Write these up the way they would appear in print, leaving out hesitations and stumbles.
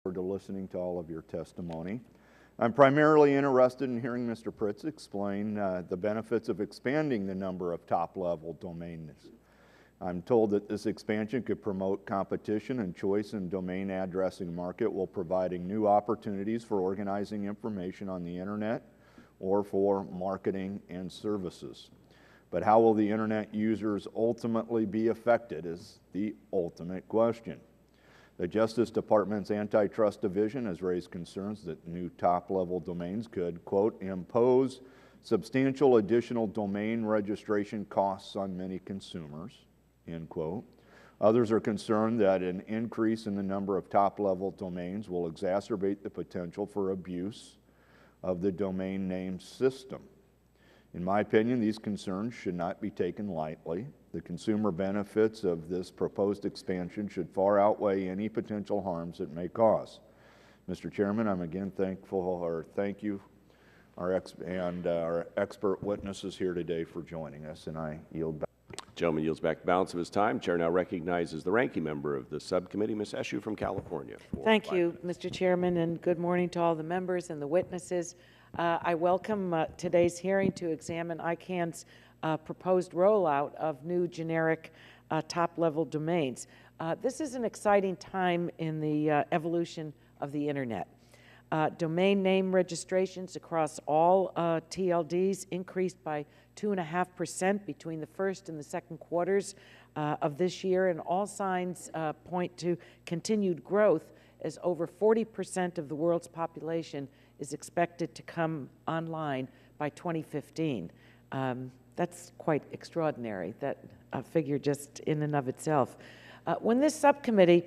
forward to listening to all of your testimony. I'm primarily interested in hearing Mr. Pritz explain the benefits of expanding the number of top-level domains. I'm told that this expansion could promote competition and choice in domain addressing market while providing new opportunities for organizing information on the internet or for marketing and services. But how will the internet users ultimately be affected is the ultimate question. The Justice Department's Antitrust Division has raised concerns that new top-level domains could, quote, impose substantial additional domain registration costs on many consumers, end quote. Others are concerned that an increase in the number of top-level domains will exacerbate the potential for abuse of the domain name system. In my opinion, these concerns should not be taken lightly. The consumer benefits of this proposed expansion should far outweigh any potential harms it may cause. Mr. Chairman, I'm again thank you, our expert witnesses here today for joining us, and I yield back. The gentleman yields back the balance of his time. Chair now recognizes the ranking member of the subcommittee, Ms. Eshoo from California. Thank you, Mr. Chairman, and good morning to all the members and the witnesses. I welcome today's hearing to examine ICANN's proposed rollout of new generic top-level domains. This is an exciting time in the evolution of the Internet. Domain name registrations across all TLDs increased by 2.5% between the first and the second quarters of this year, and all signs point to continued growth as over 40% of the world's population is expected to come online by 2015. That's quite extraordinary, that figure just in and of itself. When this subcommittee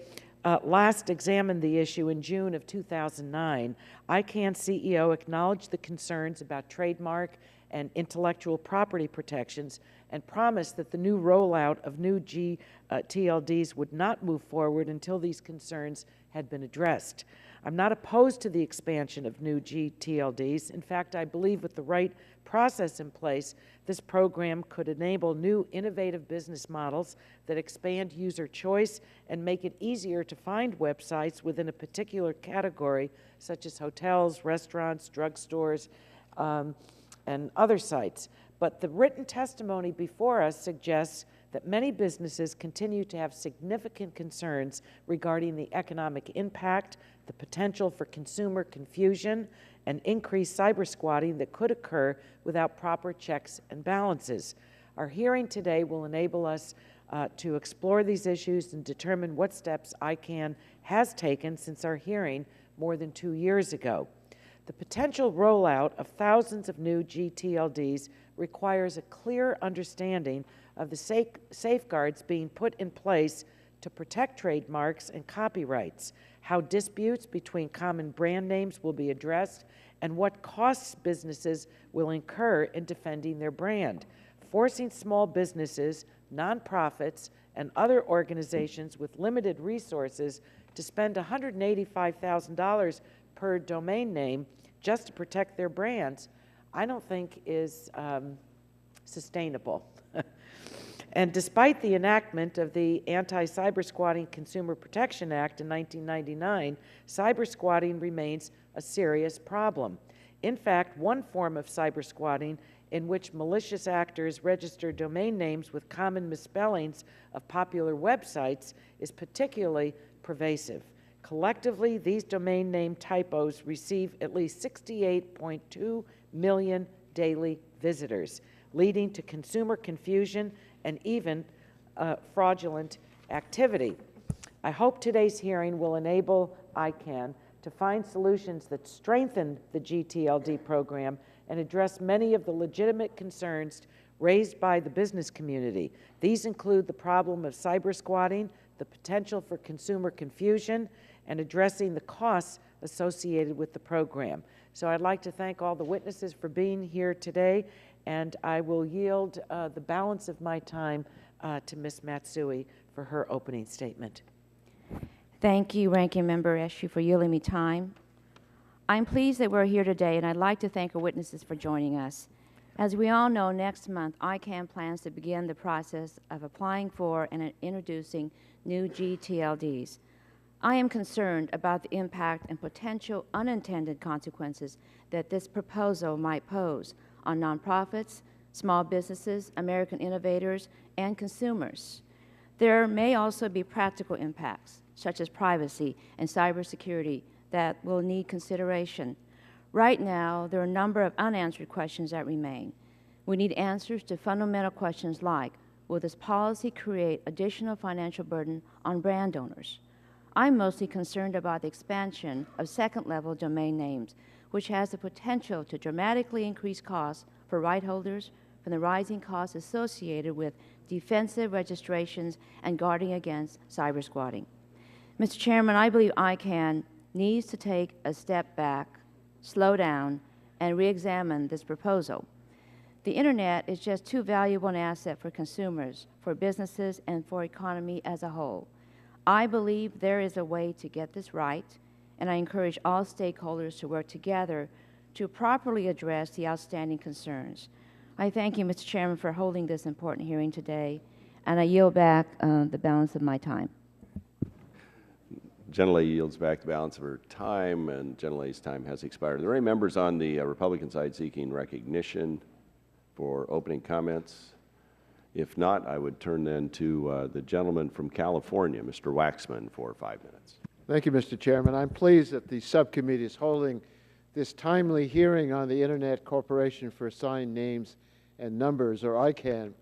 last examined the issue in June of 2009, ICANN CEO acknowledged the concerns about trademark and intellectual property protections and promised that the new rollout of new TLDs would not move forward until these concerns had been addressed. I'm not opposed to the expansion of new TLDs. In fact, I believe with the right process in place, this program could enable new innovative business models that expand user choice and make it easier to find websites within a particular category, such as hotels, restaurants, drugstores, and other sites. But the written testimony before us suggests that many businesses continue to have significant concerns regarding the economic impact, the potential for consumer confusion, and increased cyber squatting that could occur without proper checks and balances. Our hearing today will enable us to explore these issues and determine what steps ICANN has taken since our hearing more than 2 years ago. The potential rollout of thousands of new GTLDs requires a clear understanding of the safeguards being put in place to protect trademarks and copyrights, how disputes between common brand names will be addressed, and what costs businesses will incur in defending their brand. Forcing small businesses, nonprofits, and other organizations with limited resources to spend $185,000 per domain name just to protect their brands, I don't think is sustainable. And despite the enactment of the Anti-Cybersquatting Consumer Protection Act in 1999, cybersquatting remains a serious problem. In fact, one form of cybersquatting in which malicious actors register domain names with common misspellings of popular websites is particularly pervasive. Collectively, these domain name typos receive at least 68.2 million daily visitors, leading to consumer confusion and even fraudulent activity. I hope today's hearing will enable ICANN to find solutions that strengthen the GTLD program and address many of the legitimate concerns raised by the business community. These include the problem of cybersquatting, the potential for consumer confusion, and addressing the costs associated with the program. So I'd like to thank all the witnesses for being here today, and I will yield the balance of my time to Ms. Matsui for her opening statement. Thank you, Ranking Member Eshoo, for yielding me time. I'm pleased that we're here today, and I'd like to thank our witnesses for joining us. As we all know, next month, ICANN plans to begin the process of applying for and introducing new GTLDs. I am concerned about the impact and potential unintended consequences that this proposal might pose on nonprofits, small businesses, American innovators, and consumers. There may also be practical impacts, such as privacy and cybersecurity, that will need consideration. Right now, there are a number of unanswered questions that remain. We need answers to fundamental questions like, will this policy create additional financial burden on brand owners? I'm mostly concerned about the expansion of second-level domain names, which has the potential to dramatically increase costs for right holders from the rising costs associated with defensive registrations and guarding against cyber squatting. Mr. Chairman, I believe ICANN needs to take a step back, slow down, and re-examine this proposal. The Internet is just too valuable an asset for consumers, for businesses, and for economy as a whole. I believe there is a way to get this right, and I encourage all stakeholders to work together to properly address the outstanding concerns. I thank you, Mr. Chairman, for holding this important hearing today, and I yield back the balance of my time. Gentlelady yields back the balance of her time, and Gentlelady's time has expired. Are there any members on the Republican side seeking recognition for opening comments? If not, I would turn then to the gentleman from California, Mr. Waxman, for 5 minutes. Thank you, Mr. Chairman. I'm pleased that the subcommittee is holding this timely hearing on the Internet Corporation for Assigned Names and Numbers, or ICANN.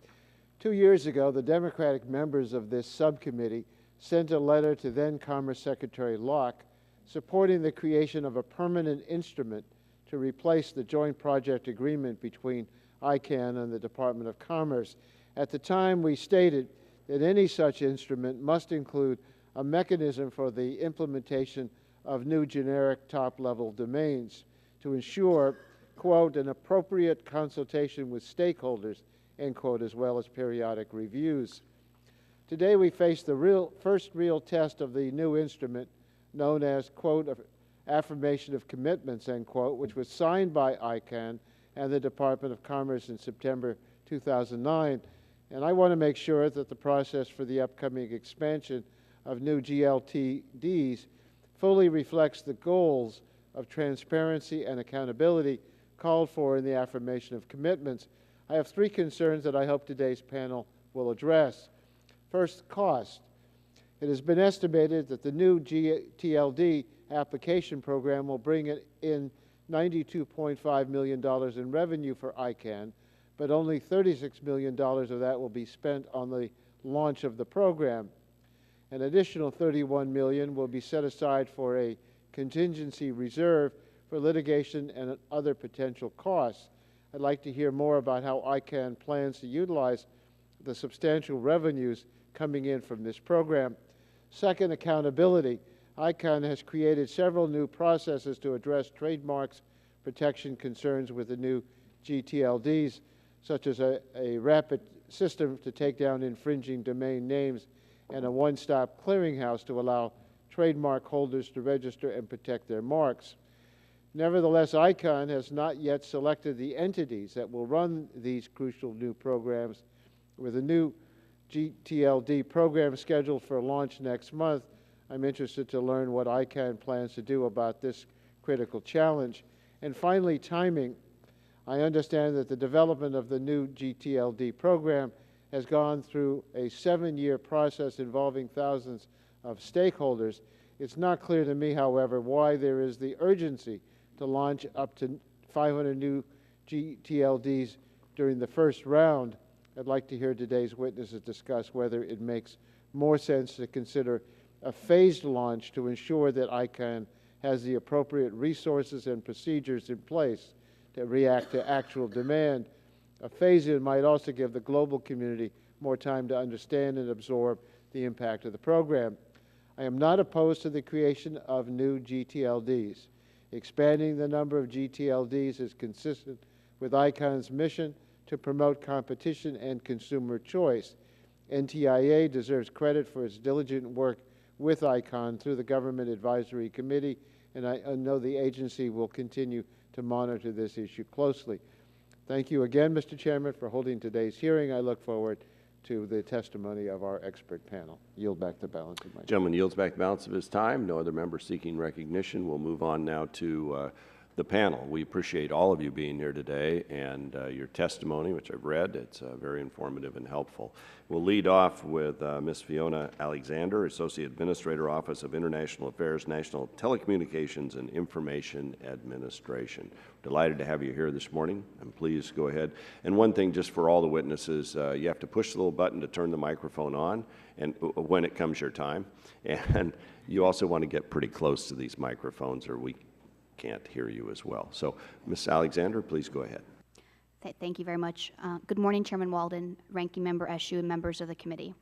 2 years ago, the Democratic members of this subcommittee sent a letter to then Commerce Secretary Locke supporting the creation of a permanent instrument to replace the joint project agreement between ICANN and the Department of Commerce. At the time, we stated that any such instrument must include a mechanism for the implementation of new generic top-level domains to ensure, quote, an appropriate consultation with stakeholders, end quote, as well as periodic reviews. Today, we face the first real test of the new instrument known as, quote, affirmation of commitments, end quote, which was signed by ICANN and the Department of Commerce in September 2009. And I want to make sure that the process for the upcoming expansion of new GLTDs fully reflects the goals of transparency and accountability called for in the affirmation of commitments. I have 3 concerns that I hope today's panel will address. First, cost. It has been estimated that the new GTLD application program will bring in $92.5 million in revenue for ICANN, but only $36 million of that will be spent on the launch of the program. An additional $31 million will be set aside for a contingency reserve for litigation and other potential costs. I'd like to hear more about how ICANN plans to utilize the substantial revenues coming in from this program. Second, accountability. ICANN has created several new processes to address trademarks protection concerns with the new GTLDs, such as a rapid system to take down infringing domain names and a one-stop clearinghouse to allow trademark holders to register and protect their marks. Nevertheless, ICANN has not yet selected the entities that will run these crucial new programs. With a new GTLD program scheduled for launch next month, I'm interested to learn what ICANN plans to do about this critical challenge. And finally, timing. I understand that the development of the new GTLD program has gone through a 7-year process involving thousands of stakeholders. It's not clear to me, however, why there is the urgency to launch up to 500 new GTLDs during the first round. I'd like to hear today's witnesses discuss whether it makes more sense to consider a phased launch to ensure that ICANN has the appropriate resources and procedures in place to react to actual demand. A phase-in might also give the global community more time to understand and absorb the impact of the program. I am not opposed to the creation of new GTLDs. Expanding the number of GTLDs is consistent with ICANN's mission to promote competition and consumer choice. NTIA deserves credit for its diligent work with ICANN through the Government Advisory Committee, and I know the agency will continue to monitor this issue closely. Thank you again, Mr. Chairman, for holding today's hearing. I look forward to the testimony of our expert panel. Yield back the balance of my time. Gentleman yields back the balance of his time. No other member seeking recognition. We'll move on now to the panel. We appreciate all of you being here today and your testimony, which I've read. It's very informative and helpful. We'll lead off with Ms. Fiona Alexander, Associate Administrator, Office of International Affairs, National Telecommunications and Information Administration. Delighted to have you here this morning, and please go ahead. And one thing just for all the witnesses, you have to push the little button to turn the microphone on and when it comes your time. And you also want to get pretty close to these microphones or we can't hear you as well. So, Ms. Alexander, please go ahead. Thank you very much. Good morning, Chairman Walden, Ranking Member Eshoo, and members of the committee.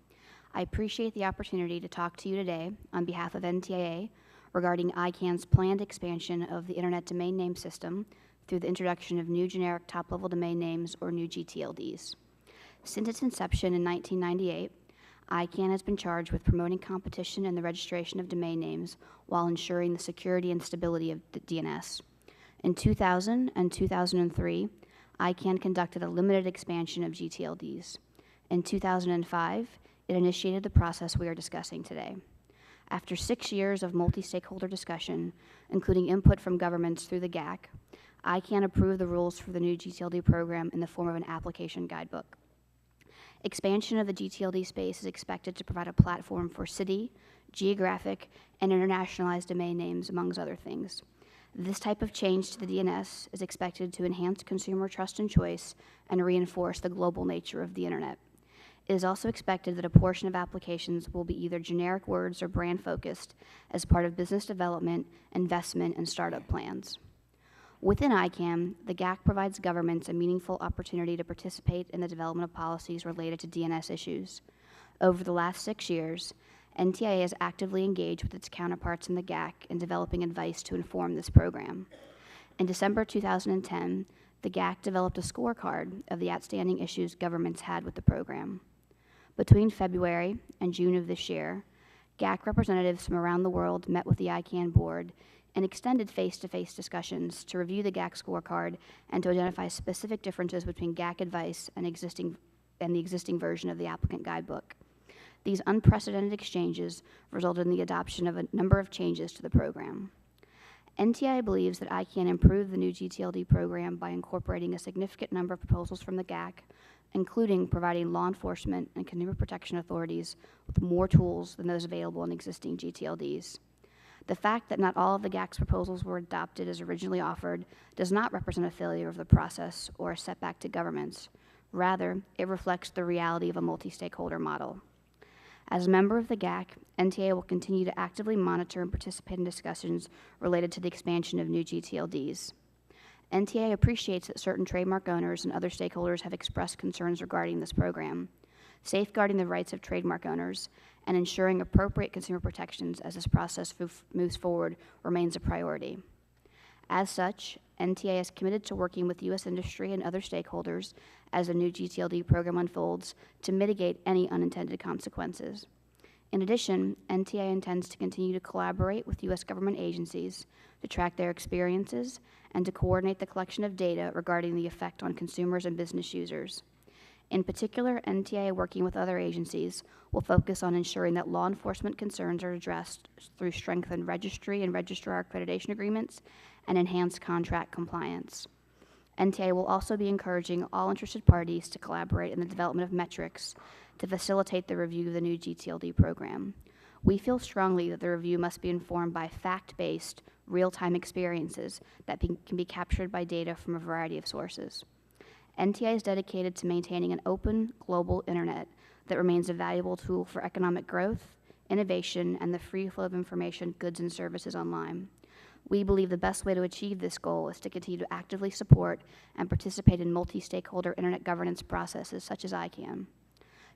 I appreciate the opportunity to talk to you today on behalf of NTIA regarding ICANN's planned expansion of the Internet Domain Name System through the introduction of new generic top-level domain names, or new GTLDs. Since its inception in 1998, ICANN has been charged with promoting competition in the registration of domain names while ensuring the security and stability of the DNS. In 2000 and 2003, ICANN conducted a limited expansion of GTLDs. In 2005, it initiated the process we are discussing today. After 6 years of multi-stakeholder discussion, including input from governments through the GAC, ICANN approved the rules for the new GTLD program in the form of an application guidebook. Expansion of the GTLD space is expected to provide a platform for city, geographic, and internationalized domain names, among other things. This type of change to the DNS is expected to enhance consumer trust and choice and reinforce the global nature of the Internet. It is also expected that a portion of applications will be either generic words or brand-focused as part of business development, investment, and startup plans. Within ICANN, the GAC provides governments a meaningful opportunity to participate in the development of policies related to DNS issues. Over the last 6 years, NTIA has actively engaged with its counterparts in the GAC in developing advice to inform this program. In December 2010, the GAC developed a scorecard of the outstanding issues governments had with the program. Between February and June of this year, GAC representatives from around the world met with the ICANN board and extended face-to-face discussions to review the GAC scorecard and to identify specific differences between GAC advice and the existing version of the applicant guidebook. These unprecedented exchanges resulted in the adoption of a number of changes to the program. NTIA believes that ICANN improved the new GTLD program by incorporating a significant number of proposals from the GAC, including providing law enforcement and consumer protection authorities with more tools than those available in existing GTLDs. The fact that not all of the GAC's proposals were adopted as originally offered does not represent a failure of the process or a setback to governments. Rather, it reflects the reality of a multi-stakeholder model. As a member of the GAC, NTIA will continue to actively monitor and participate in discussions related to the expansion of new GTLDs. NTIA appreciates that certain trademark owners and other stakeholders have expressed concerns regarding this program. Safeguarding the rights of trademark owners and ensuring appropriate consumer protections as this process moves forward remains a priority. As such, NTIA is committed to working with U.S. industry and other stakeholders as the new GTLD program unfolds to mitigate any unintended consequences. In addition, NTIA intends to continue to collaborate with U.S. government agencies to track their experiences and to coordinate the collection of data regarding the effect on consumers and business users. In particular, NTIA, working with other agencies, will focus on ensuring that law enforcement concerns are addressed through strengthened registry and registrar accreditation agreements and enhanced contract compliance. NTIA will also be encouraging all interested parties to collaborate in the development of metrics to facilitate the review of the new GTLD program. We feel strongly that the review must be informed by fact-based, real-time experiences that can be captured by data from a variety of sources. NTIA is dedicated to maintaining an open, global Internet that remains a valuable tool for economic growth, innovation, and the free flow of information, goods, and services online. We believe the best way to achieve this goal is to continue to actively support and participate in multi-stakeholder Internet governance processes such as ICANN.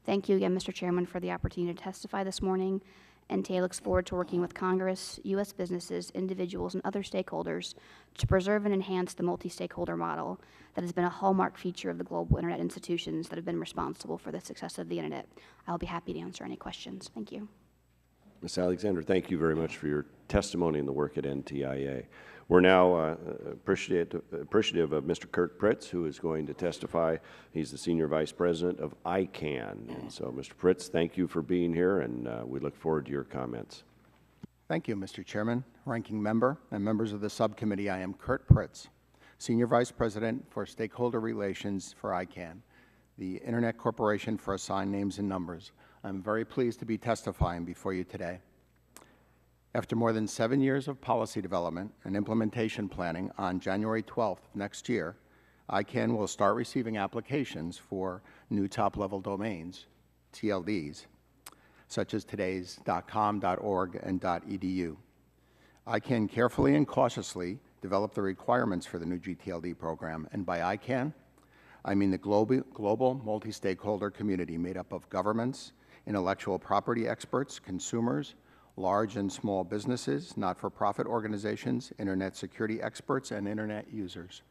Thank you again, Mr. Chairman, for the opportunity to testify this morning. NTIA looks forward to working with Congress, U.S. businesses, individuals, and other stakeholders to preserve and enhance the multi-stakeholder model that has been a hallmark feature of the global Internet institutions that have been responsible for the success of the Internet. I'll be happy to answer any questions. Thank you. Ms. Alexander, thank you very much for your testimony and the work at NTIA. We're now appreciative of Mr. Kurt Pritz, who is going to testify. He's the Senior Vice President of ICANN. And so, Mr. Pritz, thank you for being here, and we look forward to your comments. Thank you, Mr. Chairman, Ranking Member, and members of the subcommittee. I am Kurt Pritz, Senior Vice President for Stakeholder Relations for ICANN, the Internet Corporation for Assigned Names and Numbers. I'm very pleased to be testifying before you today. After more than 7 years of policy development and implementation planning, on January 12th next year, ICANN will start receiving applications for new top-level domains, TLDs, such as today's .com, .org, and .edu. ICANN carefully and cautiously developed the requirements for the new GTLD program, and by ICANN, I mean the global multi-stakeholder community made up of governments, intellectual property experts, consumers, large and small businesses, not-for-profit organizations, Internet security experts, and Internet users.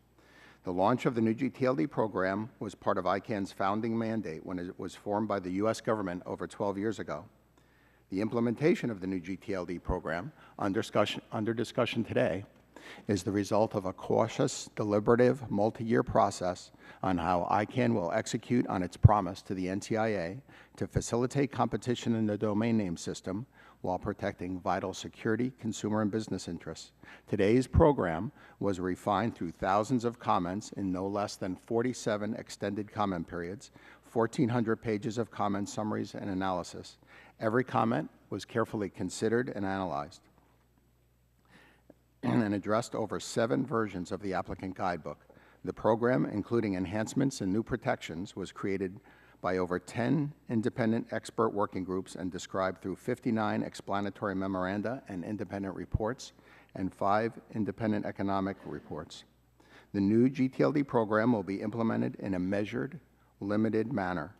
The launch of the new GTLD program was part of ICANN's founding mandate when it was formed by the U.S. government over 12 years ago. The implementation of the new GTLD program, under discussion today, is the result of a cautious, deliberative, multi-year process on how ICANN will execute on its promise to the NTIA to facilitate competition in the domain name system while protecting vital security, consumer, and business interests. Today's program was refined through thousands of comments in no less than 47 extended comment periods, 1,400 pages of comment summaries and analysis. Every comment was carefully considered and analyzed and addressed over 7 versions of the applicant guidebook. The program, including enhancements and new protections, was created by over 10 independent expert working groups and described through 59 explanatory memoranda and independent reports and 5 independent economic reports. The new GTLD program will be implemented in a measured, limited manner.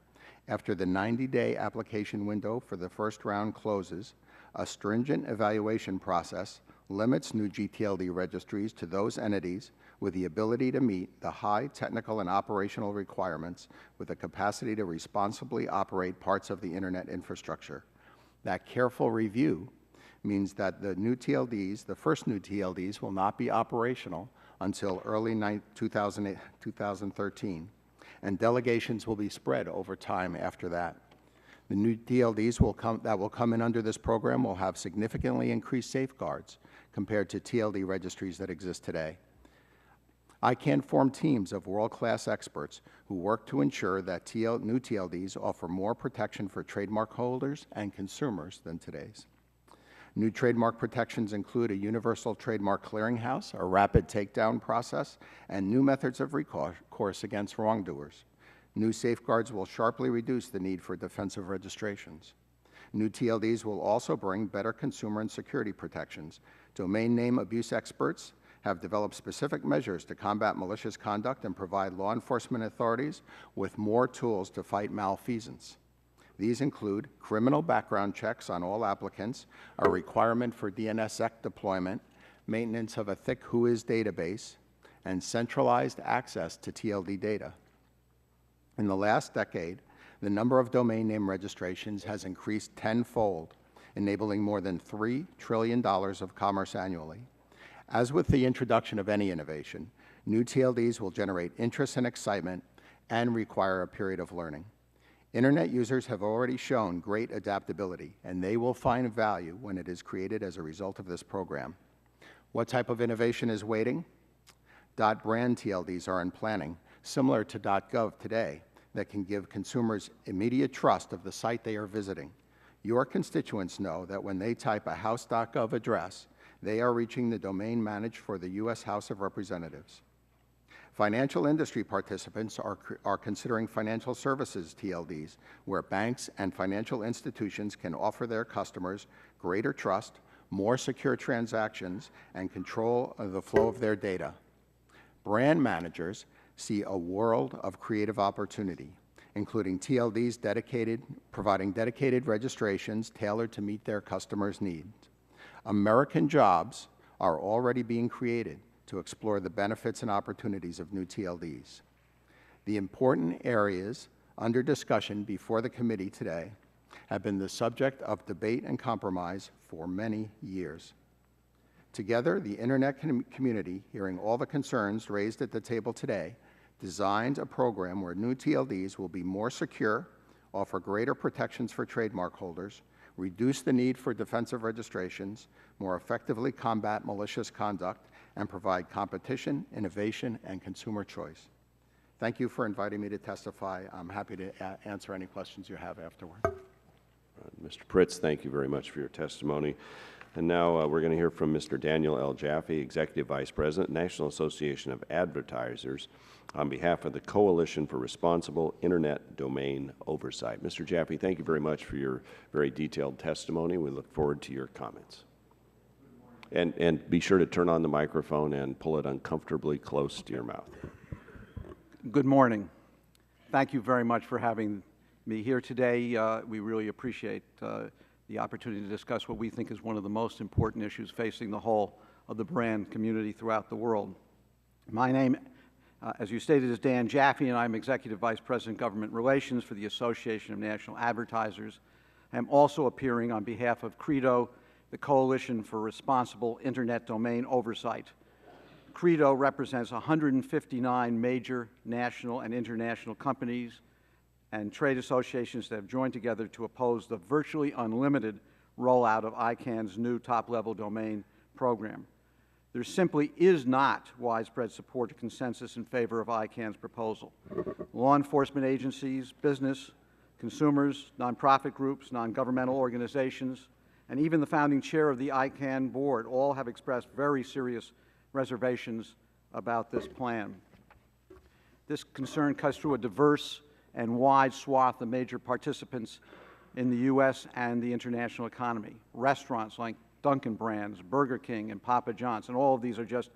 After the 90-day application window for the first round closes, a stringent evaluation process limits new GTLD registries to those entities with the ability to meet the high technical and operational requirements with the capacity to responsibly operate parts of the Internet infrastructure. That careful review means that the new TLDs, the first new TLDs, will not be operational until early 2013, and delegations will be spread over time after that. The new TLDs that will come in under this program will have significantly increased safeguards compared to TLD registries that exist today. ICANN formed teams of world-class experts who work to ensure that new TLDs offer more protection for trademark holders and consumers than today's. New trademark protections include a universal trademark clearinghouse, a rapid takedown process, and new methods of recourse against wrongdoers. New safeguards will sharply reduce the need for defensive registrations. New TLDs will also bring better consumer and security protections. Domain name abuse experts have developed specific measures to combat malicious conduct and provide law enforcement authorities with more tools to fight malfeasance. These include criminal background checks on all applicants, a requirement for DNSSEC deployment, maintenance of a thick WHOIS database, and centralized access to TLD data. In the last decade, the number of domain name registrations has increased tenfold, enabling more than $3 trillion of commerce annually. As with the introduction of any innovation, new TLDs will generate interest and excitement and require a period of learning. Internet users have already shown great adaptability, and they will find value when it is created as a result of this program. What type of innovation is waiting? .brand TLDs are in planning, similar to .gov today, that can give consumers immediate trust of the site they are visiting. Your constituents know that when they type a house.gov address, they are reaching the domain managed for the U.S. House of Representatives. Financial industry participants are considering financial services TLDs, where banks and financial institutions can offer their customers greater trust, more secure transactions, and control of the flow of their data. Brand managers see a world of creative opportunity, including TLDs providing dedicated registrations tailored to meet their customers' needs. American jobs are already being created to explore the benefits and opportunities of new TLDs. The important areas under discussion before the committee today have been the subject of debate and compromise for many years. Together, the Internet community, hearing all the concerns raised at the table today, designed a program where new TLDs will be more secure, offer greater protections for trademark holders, reduce the need for defensive registrations, more effectively combat malicious conduct, and provide competition, innovation, and consumer choice. Thank you for inviting me to testify. I'm happy to answer any questions you have afterward. Mr. Pritz, thank you very much for your testimony. And now we're going to hear from Mr. Daniel L. Jaffe, Executive Vice President, National Association of Advertisers, on behalf of the Coalition for Responsible Internet Domain Oversight. Mr. Jaffe, thank you very much for your very detailed testimony. We look forward to your comments. And be sure to turn on the microphone and pull it uncomfortably close to your mouth. Good morning. Thank you very much for having me here today. We really appreciate the opportunity to discuss what we think is one of the most important issues facing the whole of the brand community throughout the world. My name, as you stated, is Dan Jaffe, and I'm Executive Vice President, Government Relations for the Association of National Advertisers. I'm also appearing on behalf of CREDO, the Coalition for Responsible Internet Domain Oversight. CREDO represents 159 major national and international companies and trade associations that have joined together to oppose the virtually unlimited rollout of ICANN's new top-level domain program. There simply is not widespread support or consensus in favor of ICANN's proposal. Law enforcement agencies, business, consumers, nonprofit groups, non-governmental organizations, and even the founding chair of the ICANN board all have expressed very serious reservations about this plan. This concern cuts through a diverse and wide swath of major participants in the U.S. and the international economy. Restaurants like Dunkin' Brands, Burger King, and Papa John's, and all of these are just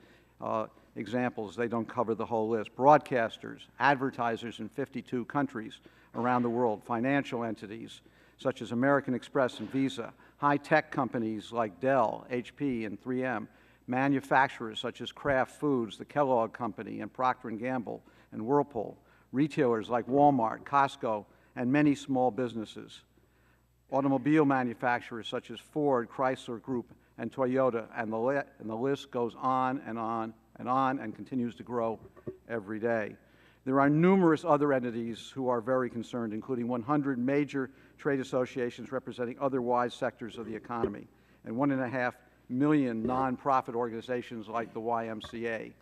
examples. They don't cover the whole list. Broadcasters, advertisers in 52 countries around the world, financial entities such as American Express and Visa, high-tech companies like Dell, HP, and 3M, manufacturers such as Kraft Foods, the Kellogg Company, and Procter & Gamble, and Whirlpool, retailers like Walmart, Costco, and many small businesses, automobile manufacturers such as Ford, Chrysler Group, and Toyota, and the list goes on and on and on and continues to grow every day. There are numerous other entities who are very concerned, including 100 major trade associations representing other wide sectors of the economy, and 1.5 million nonprofit organizations like the YMCA,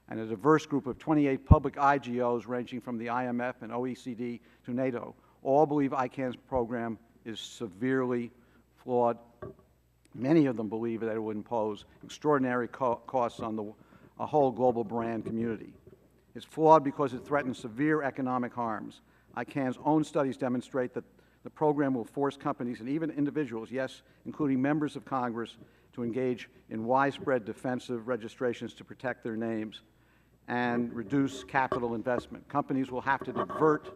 and a diverse group of 28 public IGOs ranging from the IMF and OECD to NATO. All believe ICANN's program is severely flawed. Many of them believe that it would impose extraordinary costs on a whole global brand community. It's flawed because it threatens severe economic harms. ICANN's own studies demonstrate that the program will force companies and even individuals, yes, including members of Congress, to engage in widespread defensive registrations to protect their names and reduce capital investment. Companies will have to divert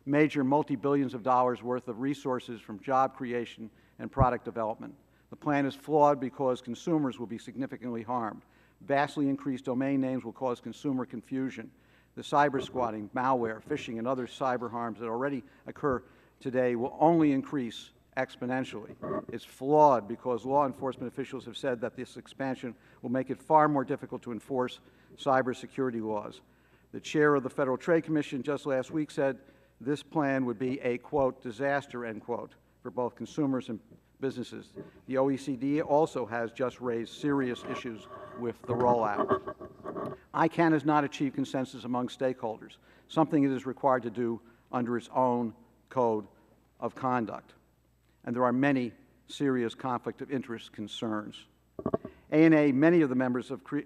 major multi-billions of dollars worth of resources from job creation and product development. The plan is flawed because consumers will be significantly harmed. Vastly increased domain names will cause consumer confusion. The cyber squatting, malware, phishing, and other cyber harms that already occur today will only increase exponentially. It's flawed because law enforcement officials have said that this expansion will make it far more difficult to enforce cybersecurity laws. The chair of the Federal Trade Commission just last week said this plan would be a, quote, disaster, end quote, for both consumers and businesses. The OECD also has just raised serious issues with the rollout. ICANN has not achieved consensus among stakeholders, something it is required to do under its own code of conduct. And there are many serious conflict of interest concerns. ANA and many of the members of CREDO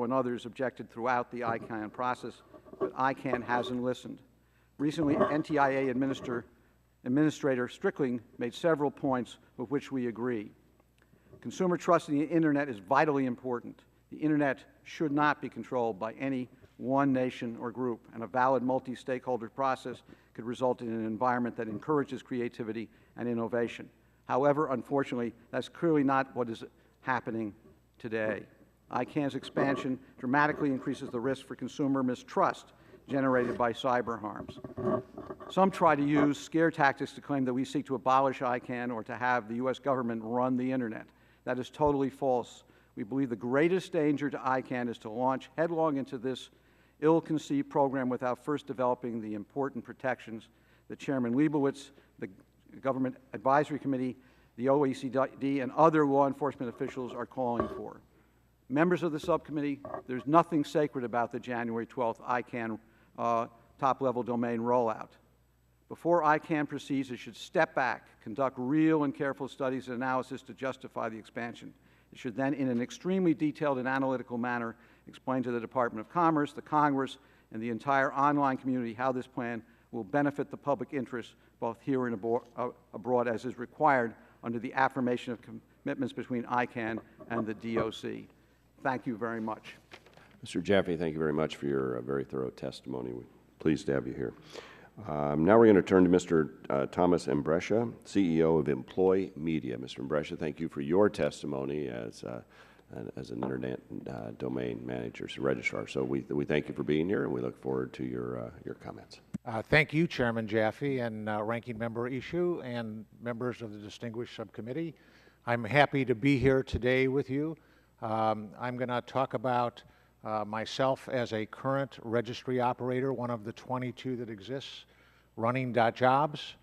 and others objected throughout the ICANN process, but ICANN hasn't listened. Recently, NTIA Administrator Strickling made several points with which we agree. Consumer trust in the Internet is vitally important. The Internet should not be controlled by any one nation or group, and a valid multi-stakeholder process could result in an environment that encourages creativity and innovation. However, unfortunately, that's clearly not what is happening today. ICANN's expansion dramatically increases the risk for consumer mistrust generated by cyber harms. Some try to use scare tactics to claim that we seek to abolish ICANN or to have the U.S. government run the Internet. That is totally false. We believe the greatest danger to ICANN is to launch headlong into this ill-conceived program without first developing the important protections that Chairman Leibowitz, the Government Advisory Committee, the OECD, and other law enforcement officials are calling for. Members of the subcommittee, there's nothing sacred about the January 12th ICANN top-level domain rollout. Before ICANN proceeds, it should step back, conduct real and careful studies and analysis to justify the expansion. It should then, in an extremely detailed and analytical manner, explain to the Department of Commerce, the Congress, and the entire online community how this plan will benefit the public interest both here and abroad, as is required under the affirmation of commitments between ICANN and the DOC. Thank you very much. Mr. Jaffe, thank you very much for your very thorough testimony. We're pleased to have you here. Now we're going to turn to Mr. Thomas Embrescia, CEO of Employ Media. Mr. Embrescia, thank you for your testimony as an Internet domain manager, so registrar. So we thank you for being here, and we look forward to your comments. Thank you, Chairman Jaffe and Ranking Member Issue and members of the distinguished subcommittee. I'm happy to be here today with you. I'm going to talk about myself as a current registry operator, one of the 22 that exists, running .jobs.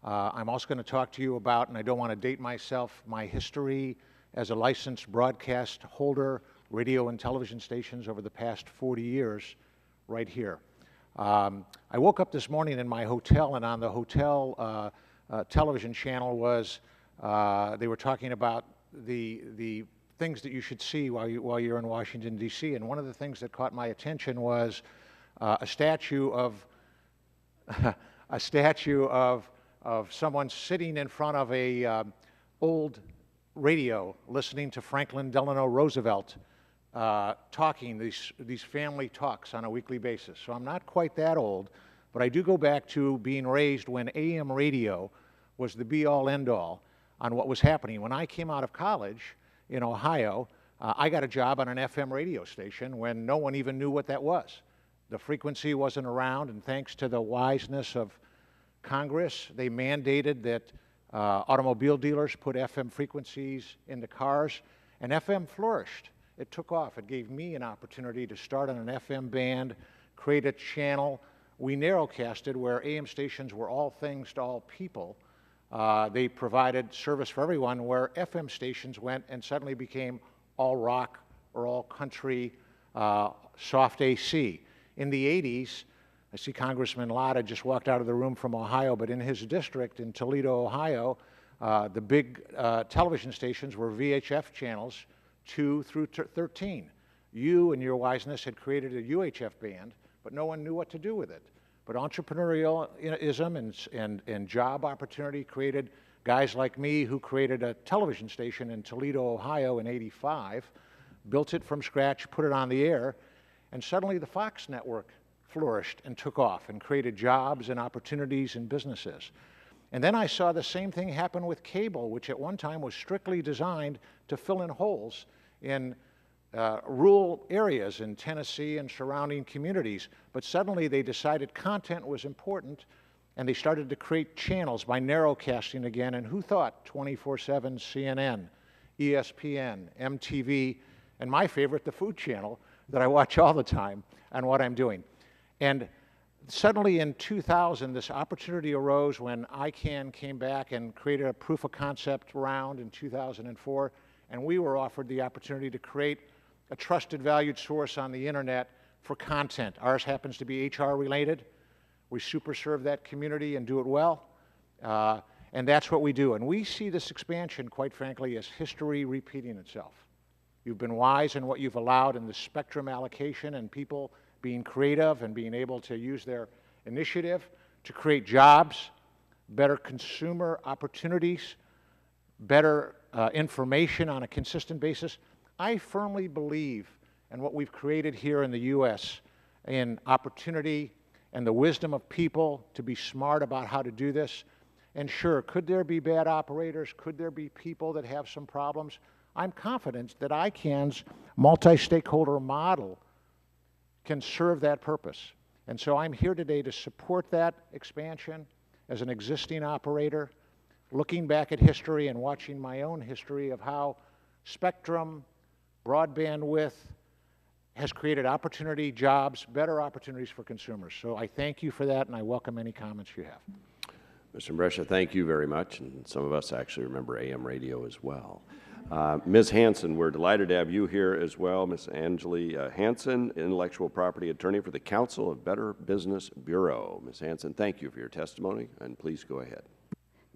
I'm also going to talk to you about, and I don't want to date myself, my history as a licensed broadcast holder, radio and television stations over the past 40 years right here. I woke up this morning in my hotel, and on the hotel television channel was, they were talking about the things that you should see while you're in Washington, D.C. And one of the things that caught my attention was a statue of someone sitting in front of a old radio, listening to Franklin Delano Roosevelt talking these family talks on a weekly basis. So I'm not quite that old, but I do go back to being raised when AM radio was the be-all, end-all on what was happening. When I came out of college in Ohio, I got a job on an FM radio station when no one even knew what that was. The frequency wasn't around, and thanks to the wiseness of Congress, they mandated that automobile dealers put FM frequencies in the cars, and FM flourished. It took off. It gave me an opportunity to start on an FM band, create a channel. We narrowcasted where AM stations were all things to all people. They provided service for everyone, where FM stations went and suddenly became all rock or all country, soft AC. In the 80s, I see Congressman Latta just walked out of the room from Ohio, but in his district in Toledo, Ohio, the big television stations were VHF channels 2 through 13. You, in your wiseness, had created a UHF band, but no one knew what to do with it. But entrepreneurialism and job opportunity created guys like me who created a television station in Toledo, Ohio in '85, built it from scratch, put it on the air, and suddenly the Fox network flourished and took off and created jobs and opportunities and businesses. And then I saw the same thing happen with cable, which at one time was strictly designed to fill in holes in rural areas in Tennessee and surrounding communities. But suddenly they decided content was important, and they started to create channels by narrowcasting again. And who thought 24/7 CNN, ESPN, MTV, and my favorite, the Food Channel, that I watch all the time on what I'm doing. And suddenly in 2000, this opportunity arose when ICANN came back and created a proof of concept round in 2004, and we were offered the opportunity to create a trusted, valued source on the internet for content. Ours happens to be HR related. We super serve that community and do it well, and that's what we do. And we see this expansion, quite frankly, as history repeating itself. You've been wise in what you've allowed in the spectrum allocation and people being creative and being able to use their initiative to create jobs, better consumer opportunities, better information on a consistent basis. I firmly believe in what we've created here in the U.S. in opportunity and the wisdom of people to be smart about how to do this. And sure, could there be bad operators? Could there be people that have some problems? I'm confident that ICANN's multi-stakeholder model can serve that purpose. And so I'm here today to support that expansion as an existing operator, looking back at history and watching my own history of how spectrum, broadband width has created opportunity, jobs, better opportunities for consumers. So I thank you for that, and I welcome any comments you have. Mr. Brescia, thank you very much, and some of us actually remember AM radio as well. Ms. Hanson, we're delighted to have you here as well. Ms. Angeli Hanson, Intellectual Property Attorney for the Council of Better Business Bureau. Ms. Hanson, thank you for your testimony, and please go ahead.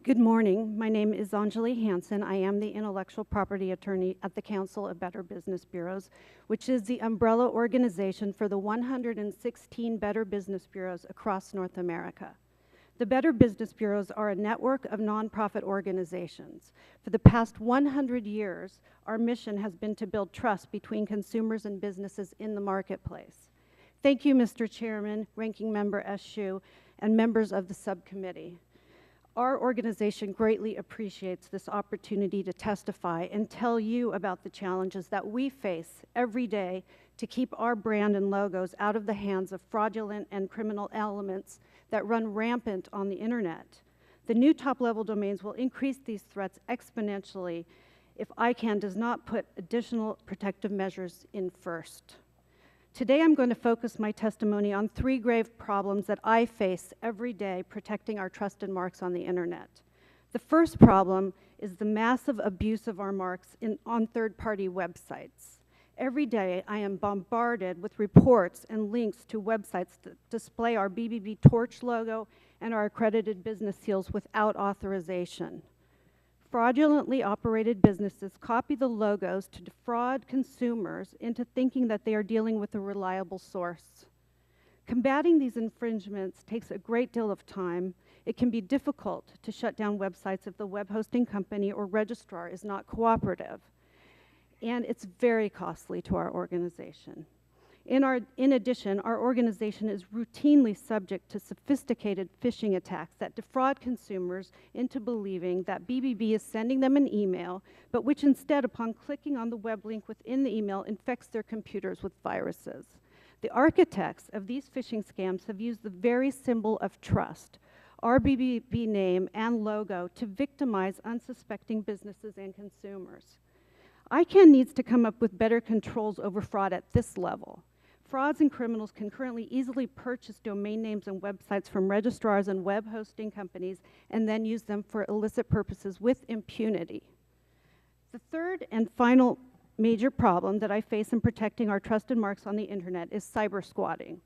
Good morning. My name is Angeli Hanson. I am the Intellectual Property Attorney at the Council of Better Business Bureaus, which is the umbrella organization for the 116 Better Business Bureaus across North America. The Better Business Bureaus are a network of nonprofit organizations. For the past 100 years, our mission has been to build trust between consumers and businesses in the marketplace. Thank you, Mr. Chairman, Ranking Member Eshoo, and members of the subcommittee. Our organization greatly appreciates this opportunity to testify and tell you about the challenges that we face every day to keep our brand and logos out of the hands of fraudulent and criminal elements that run rampant on the internet. The new top-level domains will increase these threats exponentially if ICANN does not put additional protective measures in first. Today I'm going to focus my testimony on 3 grave problems that I face every day protecting our trusted marks on the internet. The first problem is the massive abuse of our marks on third-party websites. Every day I am bombarded with reports and links to websites that display our BBB torch logo and our accredited business seals without authorization. Fraudulently operated businesses copy the logos to defraud consumers into thinking that they are dealing with a reliable source. Combating these infringements takes a great deal of time. It can be difficult to shut down websites if the web hosting company or registrar is not cooperative. And it's very costly to our organization. In addition, our organization is routinely subject to sophisticated phishing attacks that defraud consumers into believing that BBB is sending them an email, but which instead, upon clicking on the web link within the email, infects their computers with viruses. The architects of these phishing scams have used the very symbol of trust, our BBB name and logo, to victimize unsuspecting businesses and consumers. ICANN needs to come up with better controls over fraud at this level. Frauds and criminals can currently easily purchase domain names and websites from registrars and web hosting companies and then use them for illicit purposes with impunity. The third and final major problem that I face in protecting our trusted marks on the internet is cyber squatting.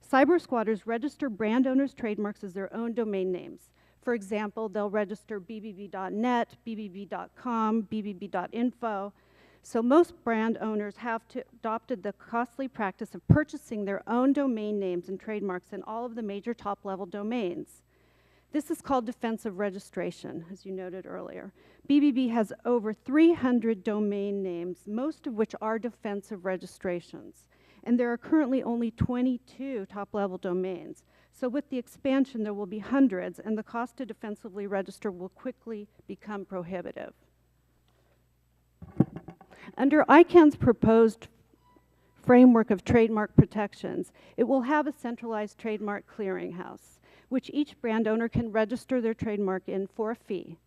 Cyber squatters register brand owners' trademarks as their own domain names. For example, they'll register bbb.net, bbb.com, bbb.info. So most brand owners have adopted the costly practice of purchasing their own domain names and trademarks in all of the major top-level domains. This is called defensive registration, as you noted earlier. BBB has over 300 domain names, most of which are defensive registrations. And there are currently only 22 top-level domains. So with the expansion, there will be hundreds, and the cost to defensively register will quickly become prohibitive. Under ICANN's proposed framework of trademark protections, it will have a centralized trademark clearinghouse, which each brand owner can register their trademark in for a fee.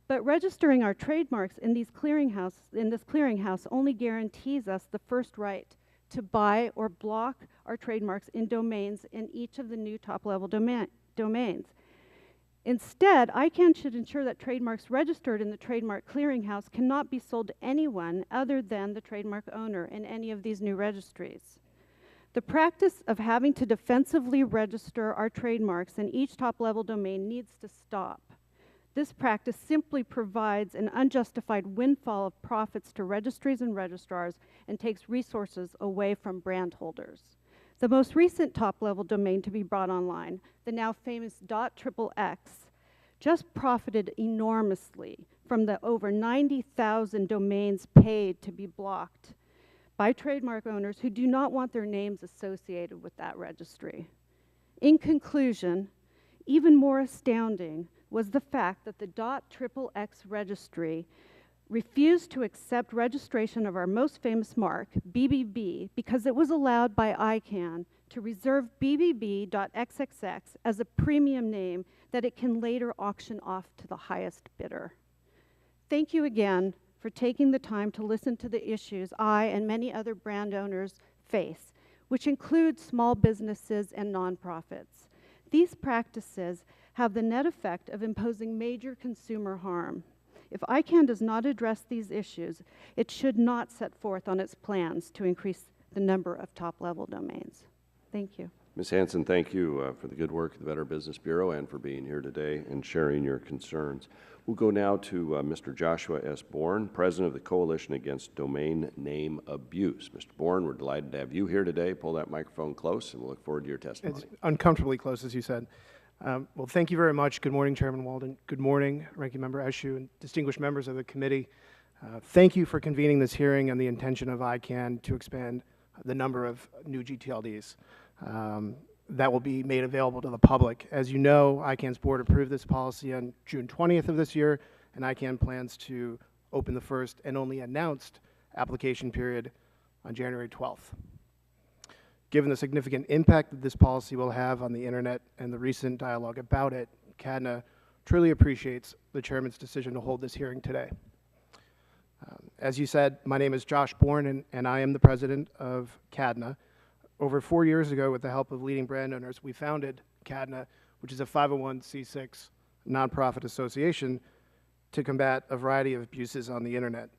But registering our trademarks in this clearinghouse only guarantees us the first right to buy or block our trademarks in domains in each of the new top-level domains. Instead, ICANN should ensure that trademarks registered in the Trademark Clearinghouse cannot be sold to anyone other than the trademark owner in any of these new registries. The practice of having to defensively register our trademarks in each top-level domain needs to stop. This practice simply provides an unjustified windfall of profits to registries and registrars and takes resources away from brand holders. The most recent top-level domain to be brought online, the now famous .XXX, just profited enormously from the over 90,000 domains paid to be blocked by trademark owners who do not want their names associated with that registry. In conclusion, even more astounding was the fact that the .XXX registry refused to accept registration of our most famous mark, BBB, because it was allowed by ICANN to reserve bbb.xxx as a premium name that it can later auction off to the highest bidder. Thank you again for taking the time to listen to the issues I and many other brand owners face, which include small businesses and nonprofits. These practices have the net effect of imposing major consumer harm. If ICANN does not address these issues, it should not set forth on its plans to increase the number of top-level domains. Thank you. Ms. Hanson, thank you for the good work of the Better Business Bureau and for being here today and sharing your concerns. We'll go now to Mr. Joshua S. Bourne, President of the Coalition Against Domain Name Abuse. Mr. Bourne, we're delighted to have you here today. Pull that microphone close, and we'll look forward to your testimony. It's uncomfortably close, as you said. Well, thank you very much. Good morning, Chairman Walden. Good morning, Ranking Member Eshoo and distinguished members of the committee. Thank you for convening this hearing on the intention of ICANN to expand the number of new GTLDs that will be made available to the public. As you know, ICANN's board approved this policy on June 20th of this year, and ICANN plans to open the first and only announced application period on January 12th. Given the significant impact that this policy will have on the Internet and the recent dialogue about it, CADNA truly appreciates the Chairman's decision to hold this hearing today. As you said, my name is Josh Bourne, and I am the President of CADNA. Over 4 years ago, with the help of leading brand owners, we founded CADNA, which is a 501c6 nonprofit association to combat a variety of abuses on the Internet.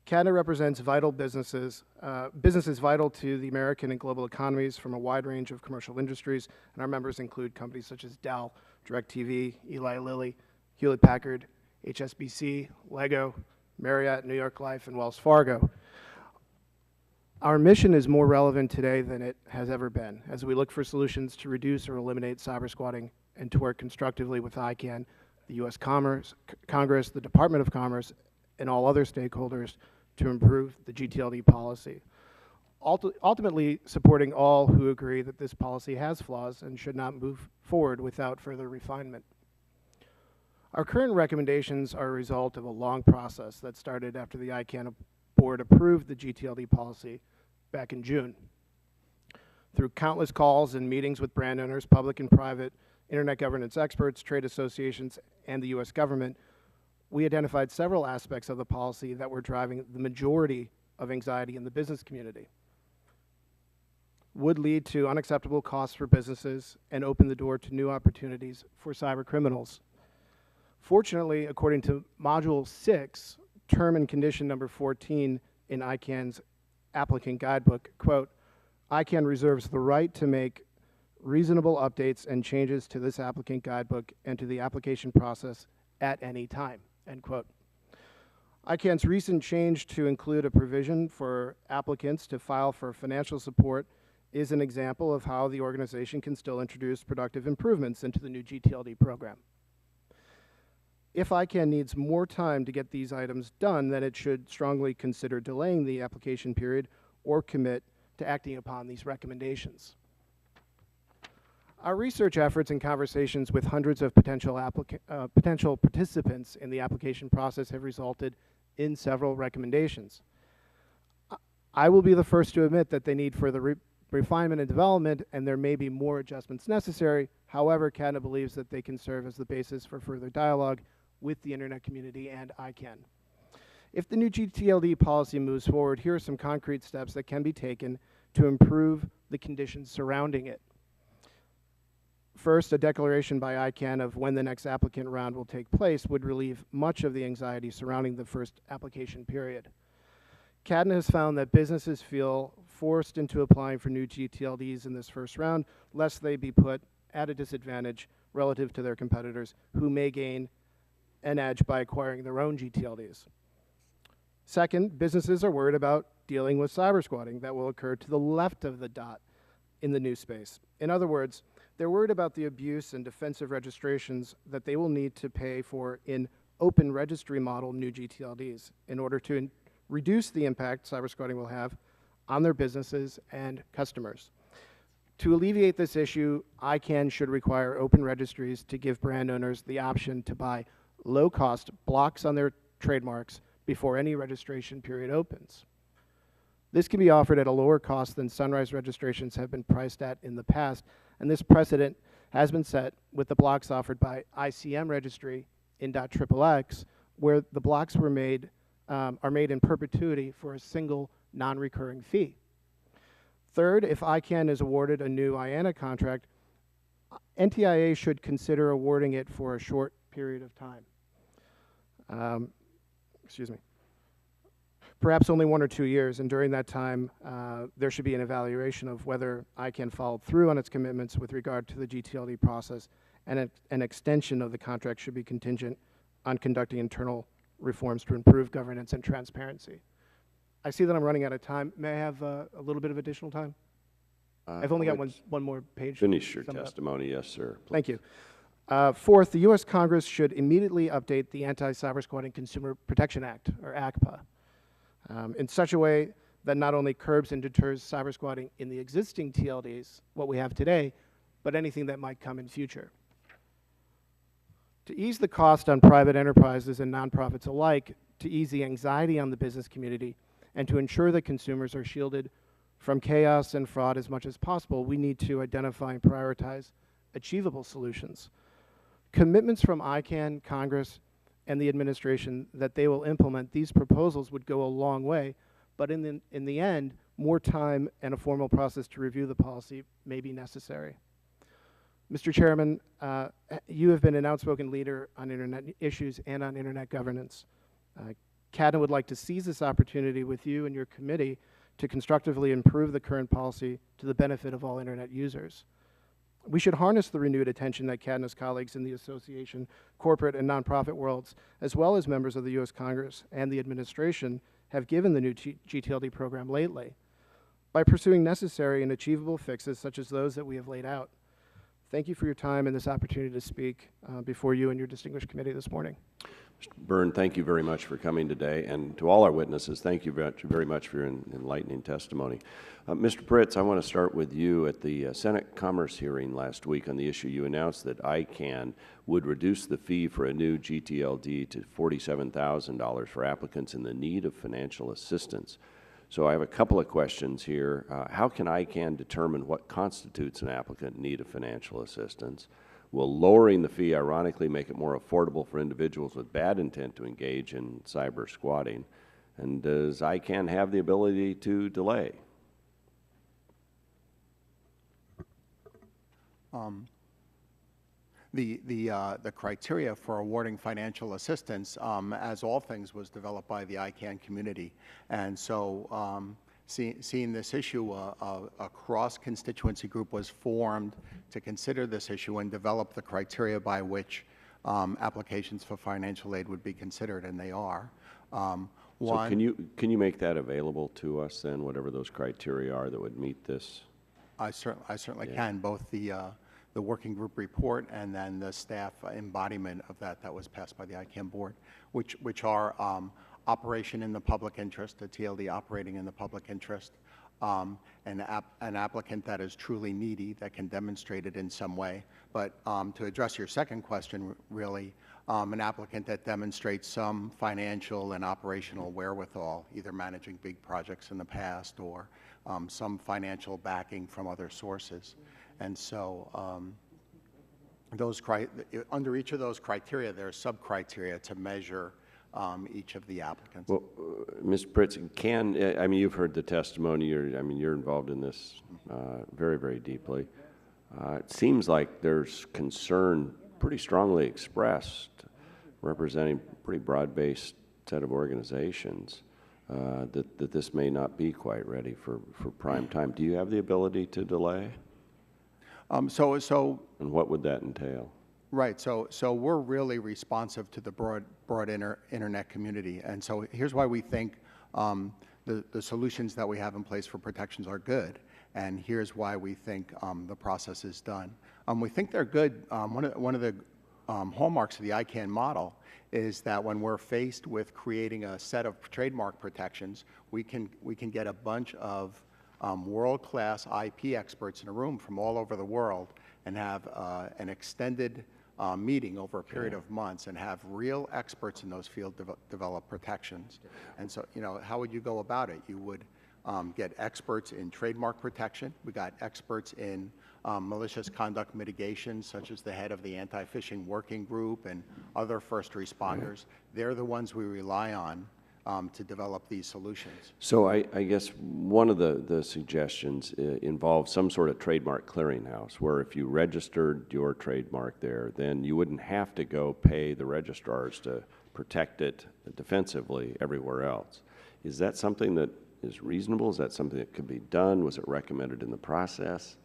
CADNA represents vital businesses vital to the American and global economies from a wide range of commercial industries, and our members include companies such as Dell, DirecTV, Eli Lilly, Hewlett-Packard, HSBC, Lego, Marriott, New York Life, and Wells Fargo. Our mission is more relevant today than it has ever been, as we look for solutions to reduce or eliminate cyber squatting and to work constructively with ICANN, the U.S. Congress, the Department of Commerce, and all other stakeholders to improve the GTLD policy, ultimately supporting all who agree that this policy has flaws and should not move forward without further refinement. Our current recommendations are a result of a long process that started after the ICANN board approved the GTLD policy back in June. Through countless calls and meetings with brand owners, public and private, Internet governance experts, trade associations, and the U.S. government, we identified several aspects of the policy that were driving the majority of anxiety in the business community, would lead to unacceptable costs for businesses, and open the door to new opportunities for cyber criminals. Fortunately, according to Module 6, term and condition number 14 in ICANN's applicant guidebook, quote, ICANN reserves the right to make reasonable updates and changes to this applicant guidebook and to the application process at any time, end quote. ICANN's recent change to include a provision for applicants to file for financial support is an example of how the organization can still introduce productive improvements into the new GTLD program. If ICANN needs more time to get these items done, then it should strongly consider delaying the application period or commit to acting upon these recommendations. Our research efforts and conversations with hundreds of potential participants in the application process have resulted in several recommendations. I will be the first to admit that they need further refinement and development, and there may be more adjustments necessary. However, CADNA believes that they can serve as the basis for further dialogue with the Internet community and ICANN. If the new GTLD policy moves forward, here are some concrete steps that can be taken to improve the conditions surrounding it. First, a declaration by ICANN of when the next applicant round will take place would relieve much of the anxiety surrounding the first application period. CADNA has found that businesses feel forced into applying for new GTLDs in this first round, lest they be put at a disadvantage relative to their competitors who may gain an edge by acquiring their own GTLDs. Second, businesses are worried about dealing with cyber squatting that will occur to the left of the dot in the new space. In other words, they're worried about the abuse and defensive registrations that they will need to pay for in open registry model new GTLDs in order to reduce the impact cyber squatting will have on their businesses and customers. To alleviate this issue, ICANN should require open registries to give brand owners the option to buy low-cost blocks on their trademarks before any registration period opens. This can be offered at a lower cost than Sunrise registrations have been priced at in the past, and this precedent has been set with the blocks offered by ICM registry in .XXX, where the blocks are made in perpetuity for a single non-recurring fee. Third, if ICANN is awarded a new IANA contract, NTIA should consider awarding it for a short period of time. Excuse me. Perhaps only 1 or 2 years, and during that time, there should be an evaluation of whether ICANN followed through on its commitments with regard to the GTLD process, and an extension of the contract should be contingent on conducting internal reforms to improve governance and transparency. I see that I'm running out of time. May I have a little bit of additional time? I've only got one more page. Finish your testimony, yes, sir. Please. Thank you. Fourth, the U.S. Congress should immediately update the Anti-Cybersquatting Consumer Protection Act, or ACPA, in such a way that not only curbs and deters cybersquatting in the existing TLDs, what we have today, but anything that might come in future. To ease the cost on private enterprises and nonprofits alike, to ease the anxiety on the business community, and to ensure that consumers are shielded from chaos and fraud as much as possible, we need to identify and prioritize achievable solutions. Commitments from ICANN, Congress, and the administration that they will implement these proposals would go a long way, but in the end, more time and a formal process to review the policy may be necessary. Mr. Chairman, you have been an outspoken leader on Internet issues and on Internet governance. CADNA would like to seize this opportunity with you and your committee to constructively improve the current policy to the benefit of all Internet users. We should harness the renewed attention that CADNA's colleagues in the association, corporate, and nonprofit worlds, as well as members of the U.S. Congress and the administration, have given the new GTLD program lately by pursuing necessary and achievable fixes such as those that we have laid out. Thank you for your time and this opportunity to speak before you and your distinguished committee this morning. Mr. Byrne, thank you very much for coming today, and to all our witnesses, thank you very much for your enlightening testimony. Mr. Pritz, I want to start with you. At the Senate Commerce hearing last week on the issue, you announced that ICANN would reduce the fee for a new GTLD to $47,000 for applicants in the need of financial assistance. So I have a couple of questions here. How can ICANN determine what constitutes an applicant in need of financial assistance? Will lowering the fee ironically make it more affordable for individuals with bad intent to engage in cyber squatting? And does ICANN have the ability to delay? The criteria for awarding financial assistance, as all things, was developed by the ICANN community. And so seeing this issue, a cross-constituency group was formed to consider this issue and develop the criteria by which applications for financial aid would be considered, and they are. So can you make that available to us then, whatever those criteria are that would meet this? I certainly can, both the working group report and then the staff embodiment of that was passed by the ICANN board, which are operation in the public interest, the TLD operating in the public interest, an applicant that is truly needy, that can demonstrate it in some way. But to address your second question, really, an applicant that demonstrates some financial and operational wherewithal, either managing big projects in the past or some financial backing from other sources. And so under each of those criteria, there are sub-criteria to measure each of the applicants. Well, Mr. Pritz, I mean, you've heard the testimony. You're involved in this very, very deeply. It seems like there's concern pretty strongly expressed, representing a pretty broad-based set of organizations, that this may not be quite ready for prime time. Do you have the ability to delay? And what would that entail? Right. So we're really responsive to the broad internet community, and so here's why we think the solutions that we have in place for protections are good, and here's why we think the process is done. We think they're good. One of the hallmarks of the ICANN model is that when we're faced with creating a set of trademark protections, we can get a bunch of world-class IP experts in a room from all over the world and have an extended meeting over a period of months and have real experts in those fields develop protections. And so, how would you go about it? You would get experts in trademark protection. We got experts in malicious conduct mitigation, such as the head of the anti-phishing working group and other first responders. They're the ones we rely on to develop these solutions. So I guess one of the suggestions involves some sort of trademark clearinghouse, where if you registered your trademark there, then you wouldn't have to go pay the registrars to protect it defensively everywhere else. Is that something that is reasonable? Is that something that could be done? Was it recommended in the process?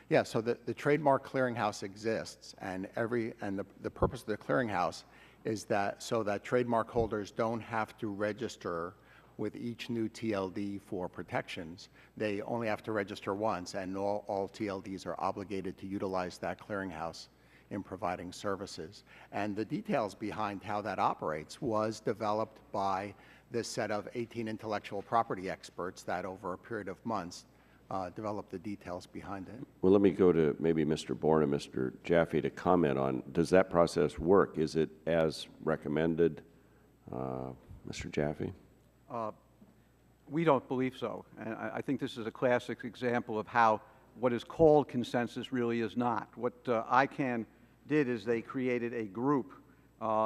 Yeah, so the trademark clearinghouse exists, and the purpose of the clearinghouse is that so that trademark holders don't have to register with each new TLD for protections. They only have to register once, and all TLDs are obligated to utilize that clearinghouse in providing services. And the details behind how that operates was developed by this set of 18 intellectual property experts that over a period of months developed the details behind it. Well, let me go to maybe Mr. Bourne and Mr. Jaffe to comment on, does that process work? Is it as recommended? Mr. Jaffe? We don't believe so. And I think this is a classic example of how what is called consensus really is not. What ICANN did is they created a group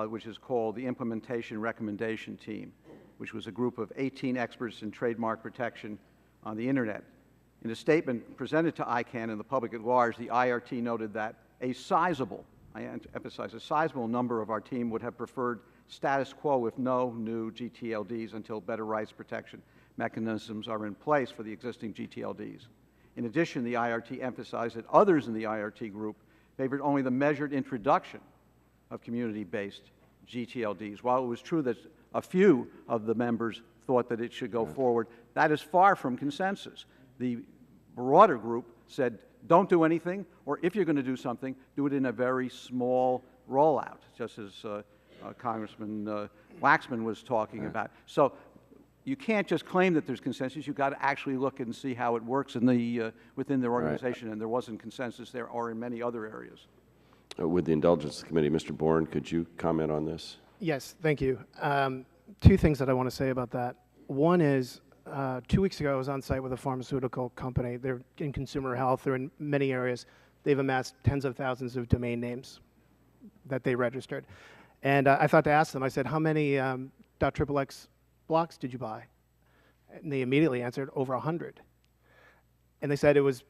which is called the Implementation Recommendation Team, which was a group of 18 experts in trademark protection on the Internet. In a statement presented to ICANN and the public at large, the IRT noted that a sizable, I emphasize, a sizable number of our team would have preferred status quo with no new GTLDs until better rights protection mechanisms are in place for the existing GTLDs. In addition, the IRT emphasized that others in the IRT group favored only the measured introduction of community-based GTLDs. While it was true that a few of the members thought that it should go forward, that is far from consensus. The broader group said, don't do anything, or if you're going to do something, do it in a very small rollout, just as Congressman Waxman was talking about. So you can't just claim that there's consensus. You've got to actually look and see how it works in the, within their organization, and there wasn't consensus there or in many other areas. With the indulgence committee, Mr. Bourne, could you comment on this? Yes, thank you. Two things that I want to say about that. One is, 2 weeks ago, I was on site with a pharmaceutical company. They're in consumer health. They're in many areas. They've amassed tens of thousands of domain names that they registered. And I thought to ask them, I said, how many .xxx blocks did you buy? And they immediately answered, over 100. And they said it was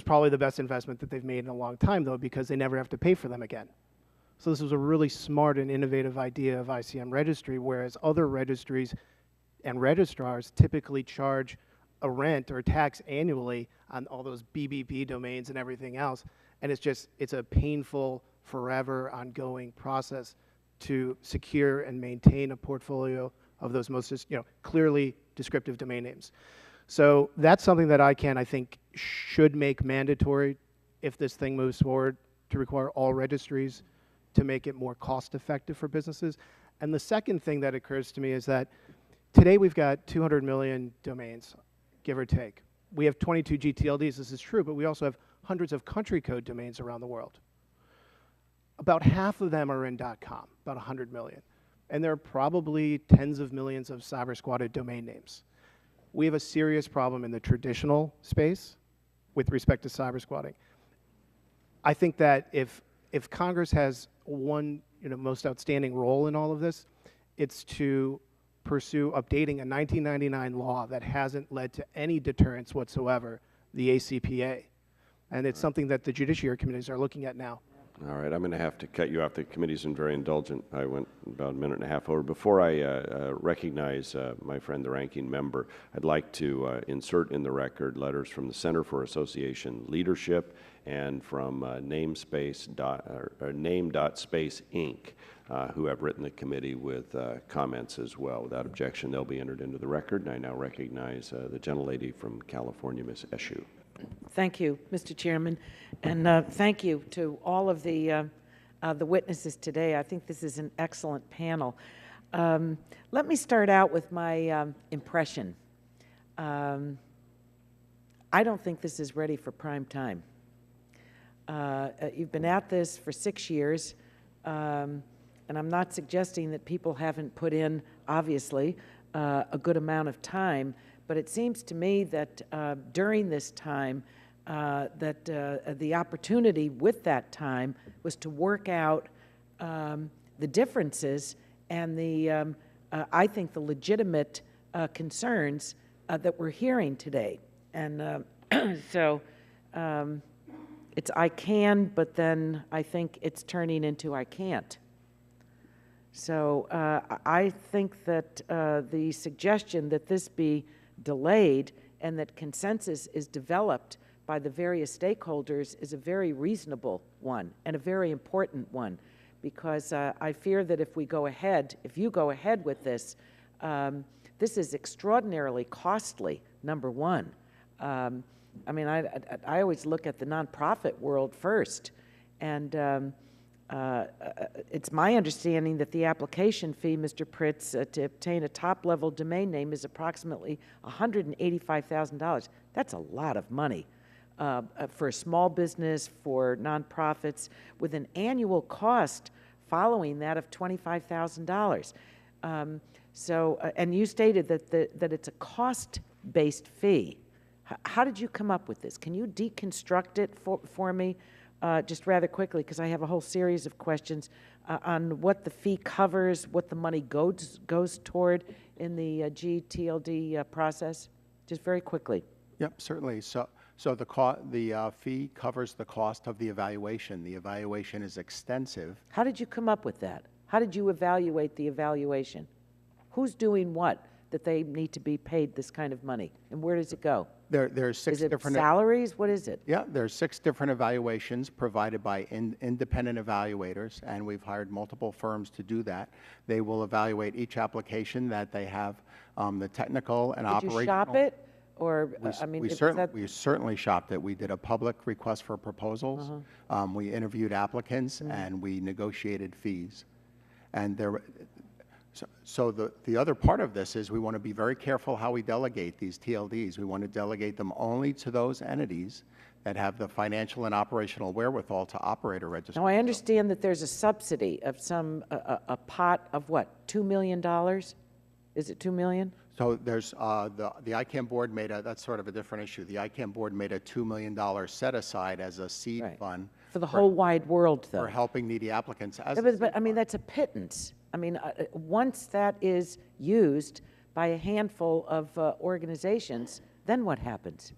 probably the best investment that they've made in a long time, though, because they never have to pay for them again. So this was a really smart and innovative idea of ICM Registry, whereas other registries and registrars typically charge a rent or tax annually on all those BBP domains and everything else. And it's a painful, forever, ongoing process to secure and maintain a portfolio of those most, clearly descriptive domain names. So that's something that ICANN, I think, should make mandatory if this thing moves forward, to require all registries to make it more cost-effective for businesses. And the second thing that occurs to me is that today we've got 200 million domains, give or take. We have 22 GTLDs, this is true, but we also have hundreds of country code domains around the world. About half of them are in .com, about 100 million. And there are probably tens of millions of cyber-squatted domain names. We have a serious problem in the traditional space with respect to cyber-squatting. I think that if Congress has one most outstanding role in all of this, it's to pursue updating a 1999 law that hasn't led to any deterrence whatsoever, the ACPA. And it's something that the judiciary committees are looking at now. All right, I'm going to have to cut you off. The committee's been very indulgent. I went about a minute and a half over. Before I recognize my friend, the ranking member, I'd like to insert in the record letters from the Center for Association Leadership and from Name.Space Inc., who have written the committee with comments as well. Without objection, they'll be entered into the record. And I now recognize the gentlelady from California, Ms. Eshu. Thank you, Mr. Chairman, and thank you to all of the witnesses today. I think this is an excellent panel. Let me start out with my impression. I don't think this is ready for prime time. You've been at this for 6 years, and I'm not suggesting that people haven't put in, obviously, a good amount of time, But it seems to me that during this time, that the opportunity with that time was to work out the differences and the, I think, the legitimate concerns that we're hearing today. And so it's I can, but then I think it's turning into I can't. So I think that the suggestion that this be delayed and that consensus is developed by the various stakeholders is a very reasonable one and a very important one, because I fear that if we go ahead, if you go ahead with this, this is extraordinarily costly, number one. I mean, I always look at the nonprofit world first, and it's my understanding that the application fee, Mr. Pritz, to obtain a top-level domain name is approximately $185,000. That's a lot of money for a small business, for nonprofits, with an annual cost following that of $25,000. And you stated that it's a cost-based fee. How did you come up with this? Can you deconstruct it for me just rather quickly, because I have a whole series of questions on what the fee covers, what the money goes toward in the GTLD process? Just very quickly. Yep, certainly. So the fee covers the cost of the evaluation. The evaluation is extensive. How did you come up with that? How did you evaluate the evaluation? Who's doing what that they need to be paid this kind of money, and where does it go? There's six different salaries? What is it? Yeah, there's 6 different evaluations provided by independent evaluators, and we've hired multiple firms to do that. They will evaluate each application that they have, the technical and operational. Did you shop it? Or, I mean, we certainly shopped it. We did a public request for proposals. We interviewed applicants, and we negotiated fees. And so the other part of this is we want to be very careful how we delegate these TLDs. We want to delegate them only to those entities that have the financial and operational wherewithal to operate a registry. Now, I understand that there's a subsidy of a pot of what, $2 million? Is it $2 million? So there's, the ICANN board made that's sort of a different issue. The ICANN board made a $2 million set aside as a seed fund. For the whole wide world, though. For helping needy applicants. But I mean, that's a pittance. I mean, once that is used by a handful of organizations, then what happens?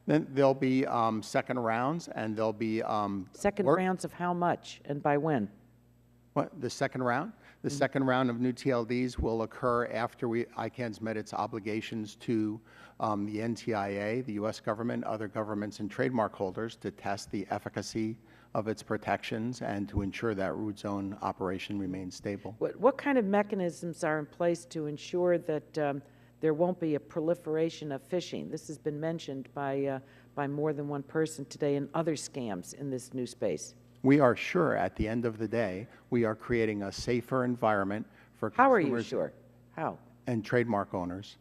Then there'll be second rounds, and there'll be second rounds of how much, and by when? What, the second round? The second round of new TLDs will occur after ICANN's met its obligations to the NTIA, the U.S. government, other governments, and trademark holders to test the efficacy of its protections and to ensure that root zone operation remains stable. What kind of mechanisms are in place to ensure that there won't be a proliferation of phishing? This has been mentioned by more than one person today, and other scams in this new space. We are sure at the end of the day, we are creating a safer environment for consumers. How are you sure? How? And trademark owners.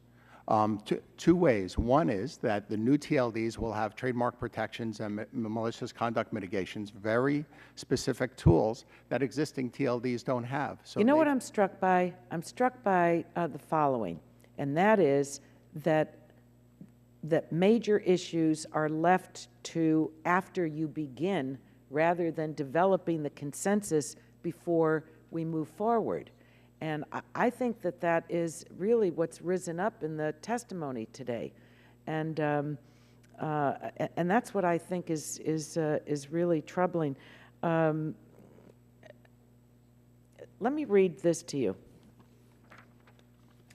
Two ways. One is that the new TLDs will have trademark protections and malicious conduct mitigations, very specific tools that existing TLDs don't have. So you know what I'm struck by? I'm struck by the following, and that is that major issues are left to after you begin, rather than developing the consensus before we move forward. And I think that that is really what's risen up in the testimony today, and that's what I think is really troubling. Let me read this to you.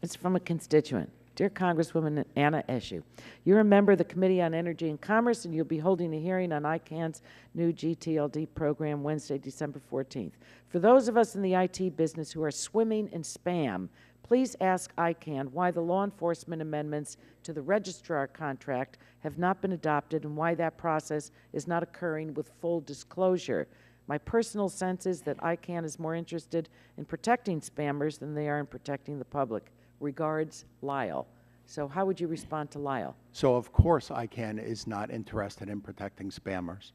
It's from a constituent. Dear Congresswoman Anna Eshoo, you're a member of the Committee on Energy and Commerce, and you'll be holding a hearing on ICANN's new GTLD program Wednesday, December 14th. For those of us in the IT business who are swimming in spam, please ask ICANN why the law enforcement amendments to the registrar contract have not been adopted and why that process is not occurring with full disclosure. My personal sense is that ICANN is more interested in protecting spammers than they are in protecting the public. Regards, Lyle. So how would you respond to Lyle? So of course ICANN is not interested in protecting spammers.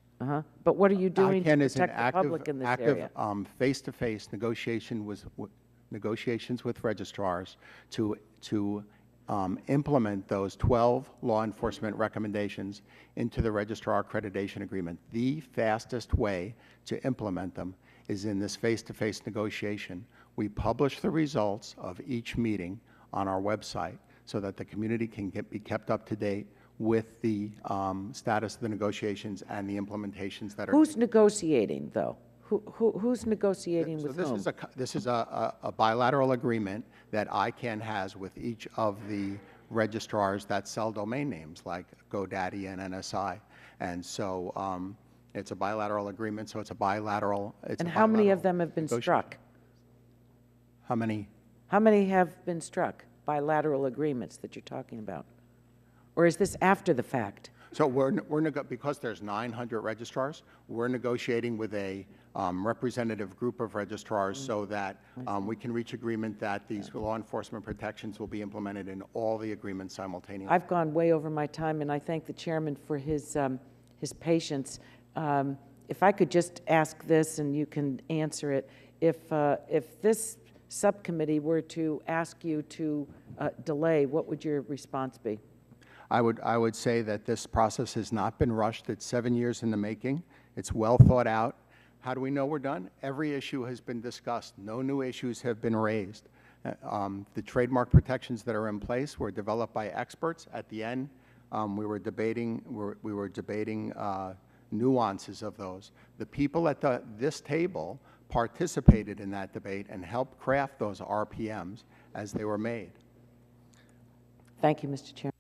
But what are you doing to ICANN is protect the public in this area? Active face-to-face negotiations with registrars to implement those 12 law enforcement recommendations into the registrar accreditation agreement. The fastest way to implement them is in this face-to-face negotiation. We publish the results of each meeting on our website so that the community can be kept up to date with the status of the negotiations and the implementations that are. Who's negotiating, though? Who's negotiating with whom? This is a bilateral agreement that ICANN has with each of the registrars that sell domain names like GoDaddy and NSI. And so it's a bilateral agreement, so it's a bilateral. And how many of them have been struck? How many? How many have been struck, bilateral agreements that you're talking about? Or is this after the fact? So because there's 900 registrars, we're negotiating with a representative group of registrars so that we can reach agreement that these law enforcement protections will be implemented in all the agreements simultaneously. I've gone way over my time, and I thank the chairman for his patience. If I could just ask this, and you can answer it, if this subcommittee were to ask you to delay, what would your response be? I would say that this process has not been rushed. It's 7 years in the making. It's well thought out. How do we know we're done? Every issue has been discussed. No new issues have been raised. The trademark protections that are in place were developed by experts. At the end, we were debating nuances of those. The people at this table participated in that debate and helped craft those RPMs as they were made. Thank you, Mr. Chairman.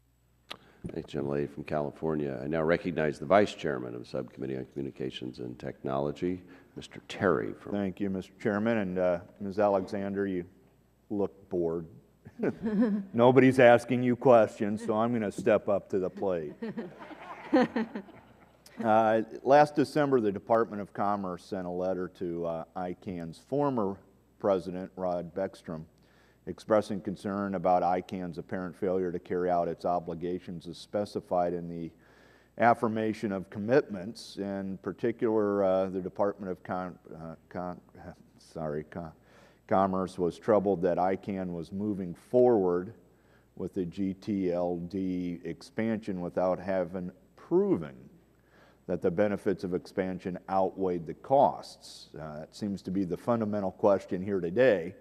Thanks, gentlelady from California. I now recognize the Vice Chairman of the Subcommittee on Communications and Technology, Mr. Terry. Thank you, Mr. Chairman. And Ms. Alexander, you look bored. Nobody's asking you questions, so I'm going to step up to the plate. Last December, the Department of Commerce sent a letter to ICANN's former president, Rod Beckstrom, expressing concern about ICANN's apparent failure to carry out its obligations as specified in the affirmation of commitments. In particular, the Department of Commerce was troubled that ICANN was moving forward with the GTLD expansion without having proven that the benefits of expansion outweighed the costs. That seems to be the fundamental question here today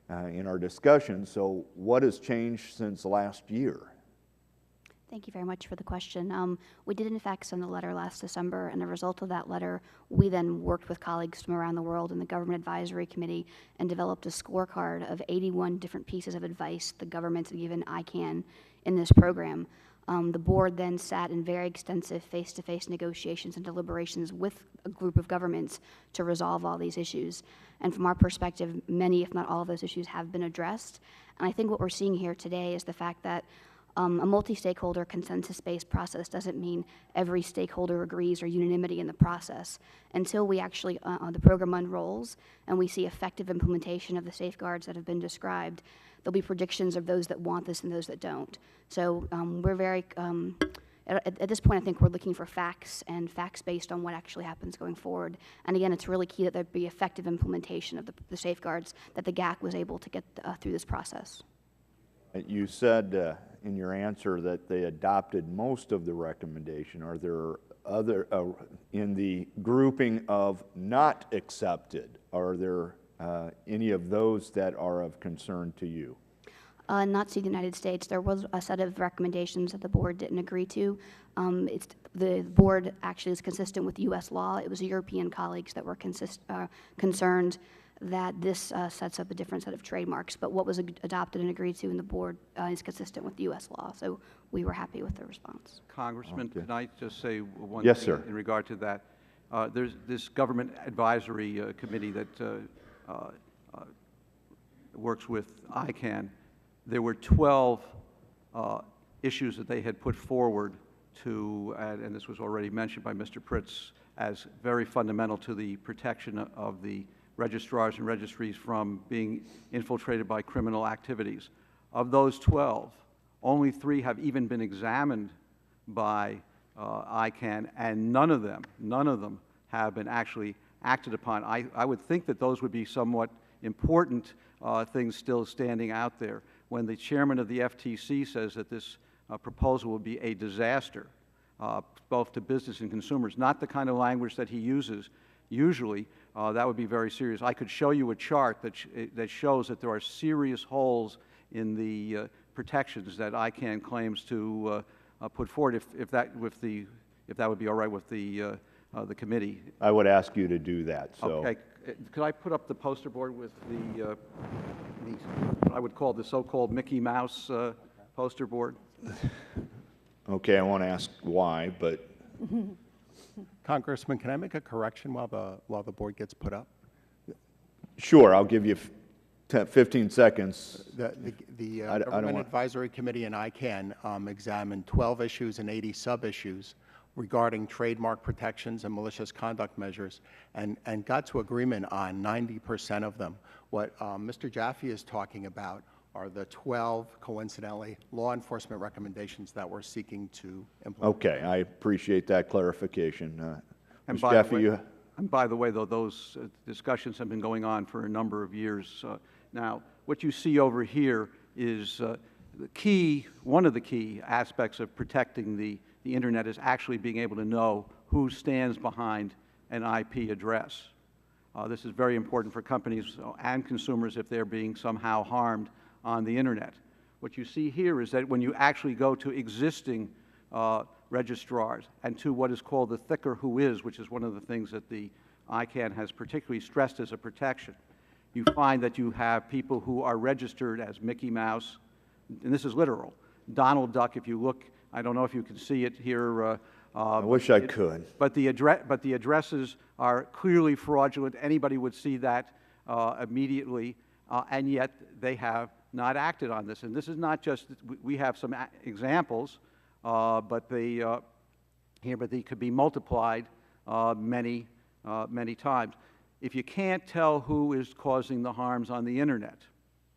in our discussion. So what has changed since last year? Thank you very much for the question. We did in fact send a letter last December, and as a result of that letter, we then worked with colleagues from around the world in the Government Advisory Committee and developed a scorecard of 81 different pieces of advice the government had given ICANN in this program. The board then sat in very extensive face-to-face negotiations and deliberations with a group of governments to resolve all these issues. And from our perspective, many, if not all of those issues have been addressed. And I think what we're seeing here today is the fact that a multi-stakeholder consensus-based process doesn't mean every stakeholder agrees or unanimity in the process. Until we actually, the program unrolls and we see effective implementation of the safeguards that have been described, there'll be predictions of those that want this and those that don't. So we're very, at this point, I think we're looking for facts and facts based on what actually happens going forward. And again, it's really key that there be effective implementation of the safeguards that the GAC was able to get through this process. You said in your answer that they adopted most of the recommendation. Are there other, in the grouping of not accepted, are there any of those that are of concern to you? Not to the United States. There was a set of recommendations that the board didn't agree to. The board actually is consistent with U.S. law. It was European colleagues that were concerned that this sets up a different set of trademarks. But what was adopted and agreed to in the board is consistent with U.S. law. So we were happy with the response. Congressman, can I just say one Yes, thing sir. in regard to that? There's this government advisory committee that works with ICANN. There were 12 issues that they had put forward to, and this was already mentioned by Mr. Pritz, as very fundamental to the protection of the registrars and registries from being infiltrated by criminal activities. Of those 12, only 3 have even been examined by ICANN, and none of them have been actually acted upon. I would think that those would be somewhat important things still standing out there. when the chairman of the FTC says that this proposal will be a disaster, both to business and consumers, not the kind of language that he uses usually, that would be very serious. I could show you a chart that shows that there are serious holes in the protections that ICANN claims to put forward, if that would be all right with the committee. I would ask you to do that. So. Okay. Could I put up the poster board with the what I would call the so-called Mickey Mouse poster board? Okay, I won't ask why, but Congressman, can I make a correction while the board gets put up? sure, I'll give you 15 seconds. The I don't Government want- Advisory Committee and ICANN examined 12 issues and 80 sub-issues regarding trademark protections and malicious conduct measures, and got to agreement on 90% of them. What Mr. Jaffe is talking about are the 12, coincidentally, law enforcement recommendations that we're seeking to implement. Okay, I appreciate that clarification. And Mr. by the Jaffe, way- And by the way, though, those discussions have been going on for a number of years. Now, what you see over here is one of the key aspects of protecting the Internet is actually being able to know who stands behind an IP address. This is very important for companies and consumers if they're being somehow harmed on the Internet. What you see here is that when you actually go to existing registrars and to what is called the thicker who is, which is one of the things that the ICANN has particularly stressed as a protection, you find that you have people who are registered as Mickey Mouse, and this is literal, Donald Duck. If you look, I don't know if you can see it here. I wish I could. But the addresses are clearly fraudulent. Anybody would see that immediately, and yet they have not acted on this. And this is not just, we have some examples, but they could be multiplied many times. If you can't tell who is causing the harms on the Internet,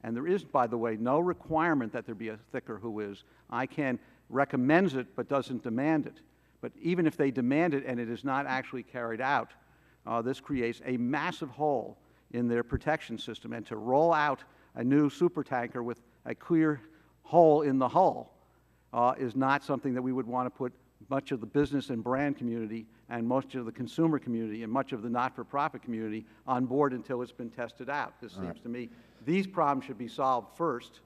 and there is, by the way, no requirement that there be a thicker who is, ICANN recommends it but doesn't demand it. But even if they demand it and it is not actually carried out, this creates a massive hole in their protection system. And to roll out a new supertanker with a clear hole in the hull is not something that we would want to put much of the business and brand community and much of the consumer community and much of the not-for-profit community on board until it's been tested out. This seems to me these problems should be solved first,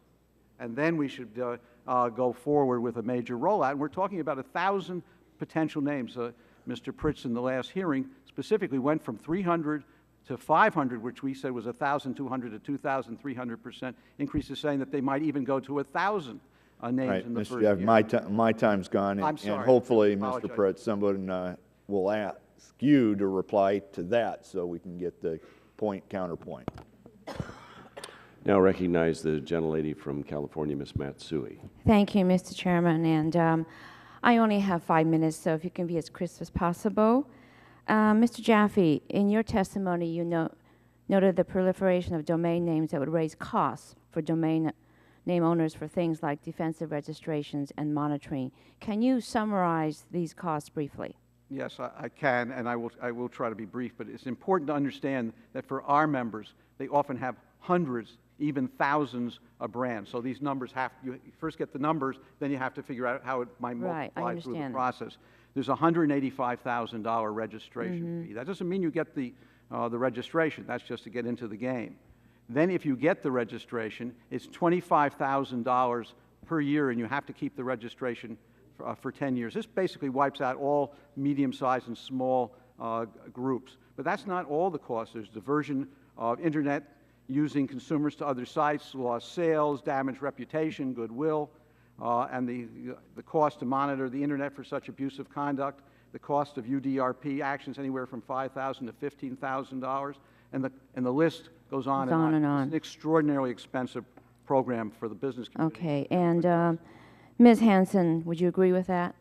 and then we should go forward with a major rollout. And we're talking about 1,000 potential names. Mr. Pritz in the last hearing specifically went from 300 to 500, which we said was 1,200 to 2,300% increases, saying that they might even go to 1,000 names Right, in the Mr. first Jaffe, year. my time's gone, I'm and sorry. hopefully, I Mr. apologize. Pritz, someone will ask you to reply to that so we can get the counterpoint. Now recognize the gentlelady from California, Ms. Matsui. Thank you, Mr. Chairman, and I only have 5 minutes, so if you can be as crisp as possible. Mr. Jaffe, in your testimony, you noted the proliferation of domain names that would raise costs for domain name owners for things like defensive registrations and monitoring. Can you summarize these costs briefly? Yes, I can, and I will try to be brief, but it's important to understand that for our members, they often have hundreds, even thousands of brands. So these numbers you first get the numbers, then you have to figure out how it might multiply through the process. There's a $185,000 registration fee. That doesn't mean you get the registration. That's just to get into the game. Then if you get the registration, it's $25,000 per year, and you have to keep the registration for 10 years. This basically wipes out all medium-sized and small groups. But that's not all the costs. There's diversion of Internet using consumers to other sites, lost sales, damaged reputation, goodwill, and the cost to monitor the Internet for such abusive conduct, the cost of UDRP actions anywhere from $5,000 to $15,000, and the list goes on and on. It's an extraordinarily expensive program for the business community. Okay, and Ms. Hanson, would you agree with that?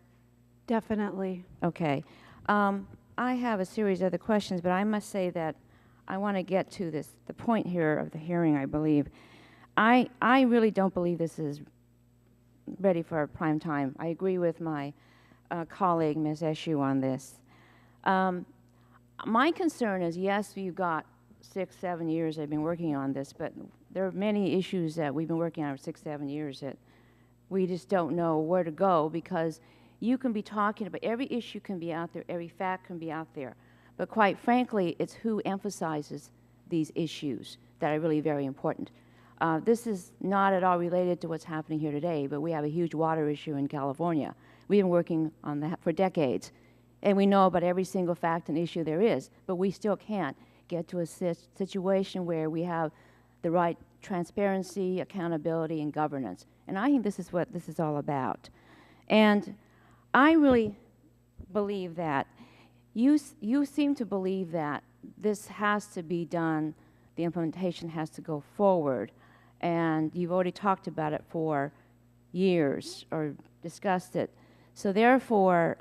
Definitely. Okay. I have a series of other questions, but I must say that I want to get to the point here of the hearing, I believe. I really don't believe this is ready for prime time. I agree with my colleague, Ms. Eshu, on this. My concern is, yes, you've got 6, 7 years I've been working on this, but there are many issues that we've been working on for 6, 7 years that we just don't know where to go, because you can be talking about every issue can be out there, every fact can be out there. But quite frankly, it's who emphasizes these issues that are really very important. This is not at all related to what's happening here today, but we have a huge water issue in California. We've been working on that for decades, and we know about every single fact and issue there is, but we still can't get to a situation where we have the right transparency, accountability, and governance. And I think this is what this is all about. And I really believe that you seem to believe that this has to be done, the implementation has to go forward, and you've already talked about it for years or discussed it. So therefore,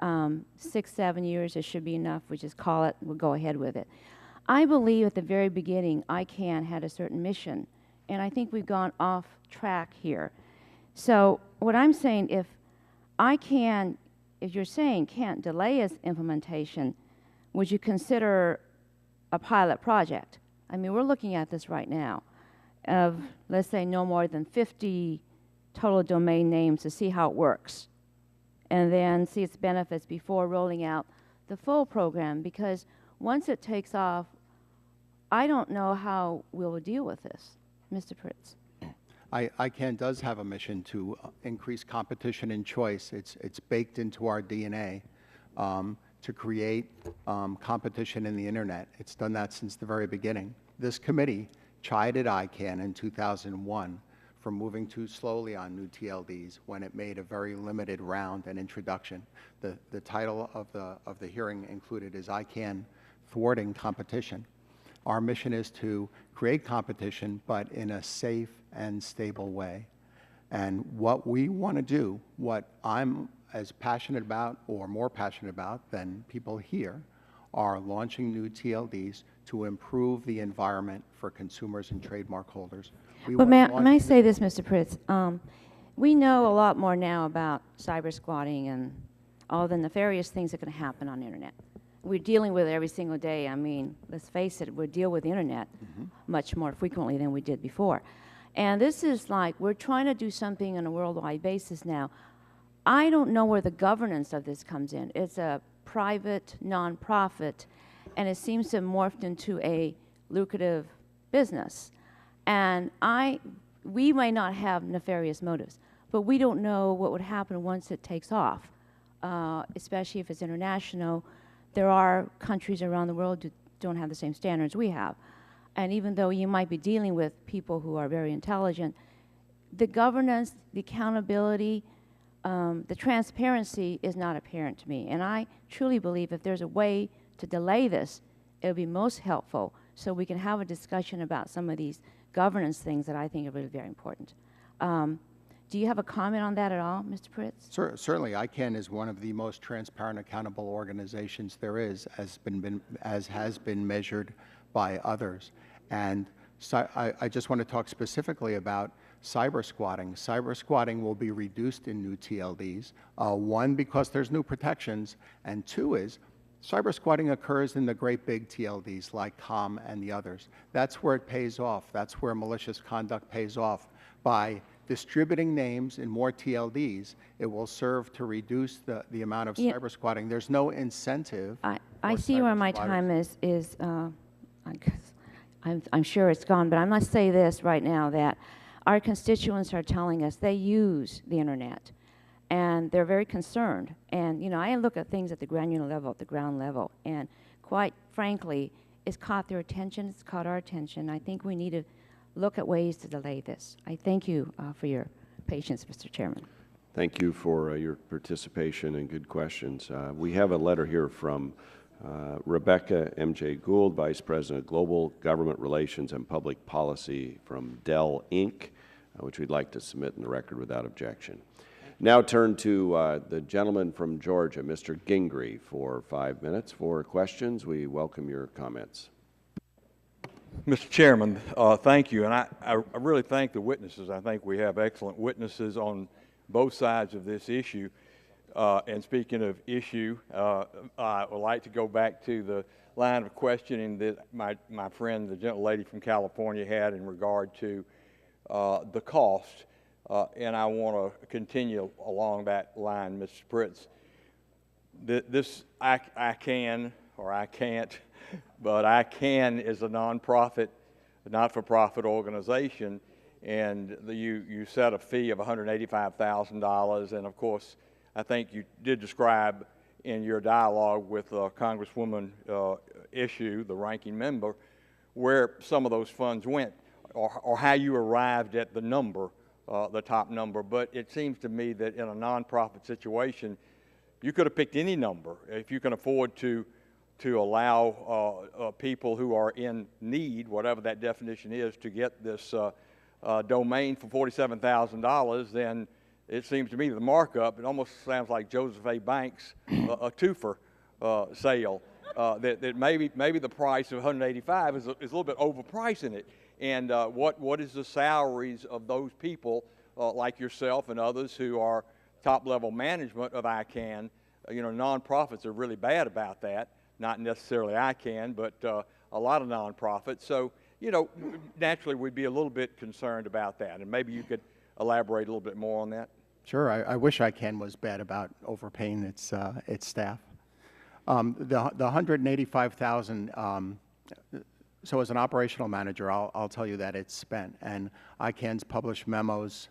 6, 7 years, it should be enough. We just call it, we'll go ahead with it. I believe at the very beginning, ICANN had a certain mission, and I think we've gone off track here. So what I'm saying, if ICANN, if you're saying can't delay its implementation, would you consider a pilot project? I mean, we're looking at this right now of, let's say, no more than 50 total domain names to see how it works, and then see its benefits before rolling out the full program, because once it takes off, I don't know how we'll deal with this. Mr. Pritz. ICANN does have a mission to increase competition and choice. It's baked into our DNA to create competition in the internet. It's done that since the very beginning. This committee chided ICANN in 2001 for moving too slowly on new TLDs when it made a very limited round and introduction. The title of the hearing included is ICANN Thwarting Competition. Our mission is to create competition, but in a safe and stable way. And what we want to do, what I'm as passionate about or more passionate about than people here, are launching new TLDs to improve the environment for consumers and trademark holders. But may I say this, Mr. Pritz? We know a lot more now about cyber squatting and all the nefarious things that can happen on the internet. We're dealing with it every single day. I mean, let's face it, we deal with the internet much more frequently than we did before. And this is like, we're trying to do something on a worldwide basis now. I don't know where the governance of this comes in. It's a private, nonprofit, and it seems to have morphed into a lucrative business. And we may not have nefarious motives, but we don't know what would happen once it takes off, especially if it's international. There are countries around the world that don't have the same standards we have. And even though you might be dealing with people who are very intelligent, the governance, the accountability, the transparency is not apparent to me. And I truly believe if there's a way to delay this, it'll be most helpful so we can have a discussion about some of these governance things that I think are really very important. Do you have a comment on that at all, Mr. Pritz? Certainly. ICANN is one of the most transparent, accountable organizations there is, as has been measured by others. And so I just want to talk specifically about cyber squatting. Cyber squatting will be reduced in new TLDs. One, because there's new protections, and two is cyber squatting occurs in the great big TLDs like COM and the others. That's where it pays off. That's where malicious conduct pays off. By distributing names in more TLDs, it will serve to reduce the amount of cyber squatting. There's no incentive. I see where my time is I'm sure it's gone, but I must say this right now, that our constituents are telling us they use the internet, and they're very concerned. And, you know, I look at things at the granular level, at the ground level, and quite frankly, it's caught their attention, it's caught our attention. I think we need to look at ways to delay this. I thank you for your patience, Mr. Chairman. Thank you for your participation and good questions. We have a letter here from Rebecca M.J. Gould, Vice President of Global Government Relations and Public Policy from Dell, Inc., which we'd like to submit in the record without objection. Now turn to the gentleman from Georgia, Mr. Gingrey, for 5 minutes for questions. We welcome your comments. Mr. Chairman, thank you, and I really thank the witnesses. I think we have excellent witnesses on both sides of this issue. And speaking of issue, I would like to go back to the line of questioning that my friend, the gentle lady from California, had in regard to the cost, and I want to continue along that line, Mr. Pritz. This ICANN, or I can't, but ICANN is a nonprofit, not-for-profit organization, and you set a fee of $185,000, and of course, I think you did describe in your dialogue with Congresswoman Issue, the ranking member, where some of those funds went, or how you arrived at the number, the top number. But it seems to me that in a nonprofit situation, you could have picked any number if you can afford to allow people who are in need, whatever that definition is, to get this domain for $47,000. Then it seems to me the markup, it almost sounds like Joseph A. Banks, a twofer sale. That maybe the price of $185 is a little bit overpricing it. And what is the salaries of those people like yourself and others who are top-level management of ICANN? Nonprofits are really bad about that. Not necessarily ICANN, but a lot of nonprofits. So, naturally we'd be a little bit concerned about that. And maybe you could elaborate a little bit more on that. Sure. I wish ICANN was bad about overpaying its staff. The $185,000. So as an operational manager, I'll tell you that it's spent, and ICANN's published memos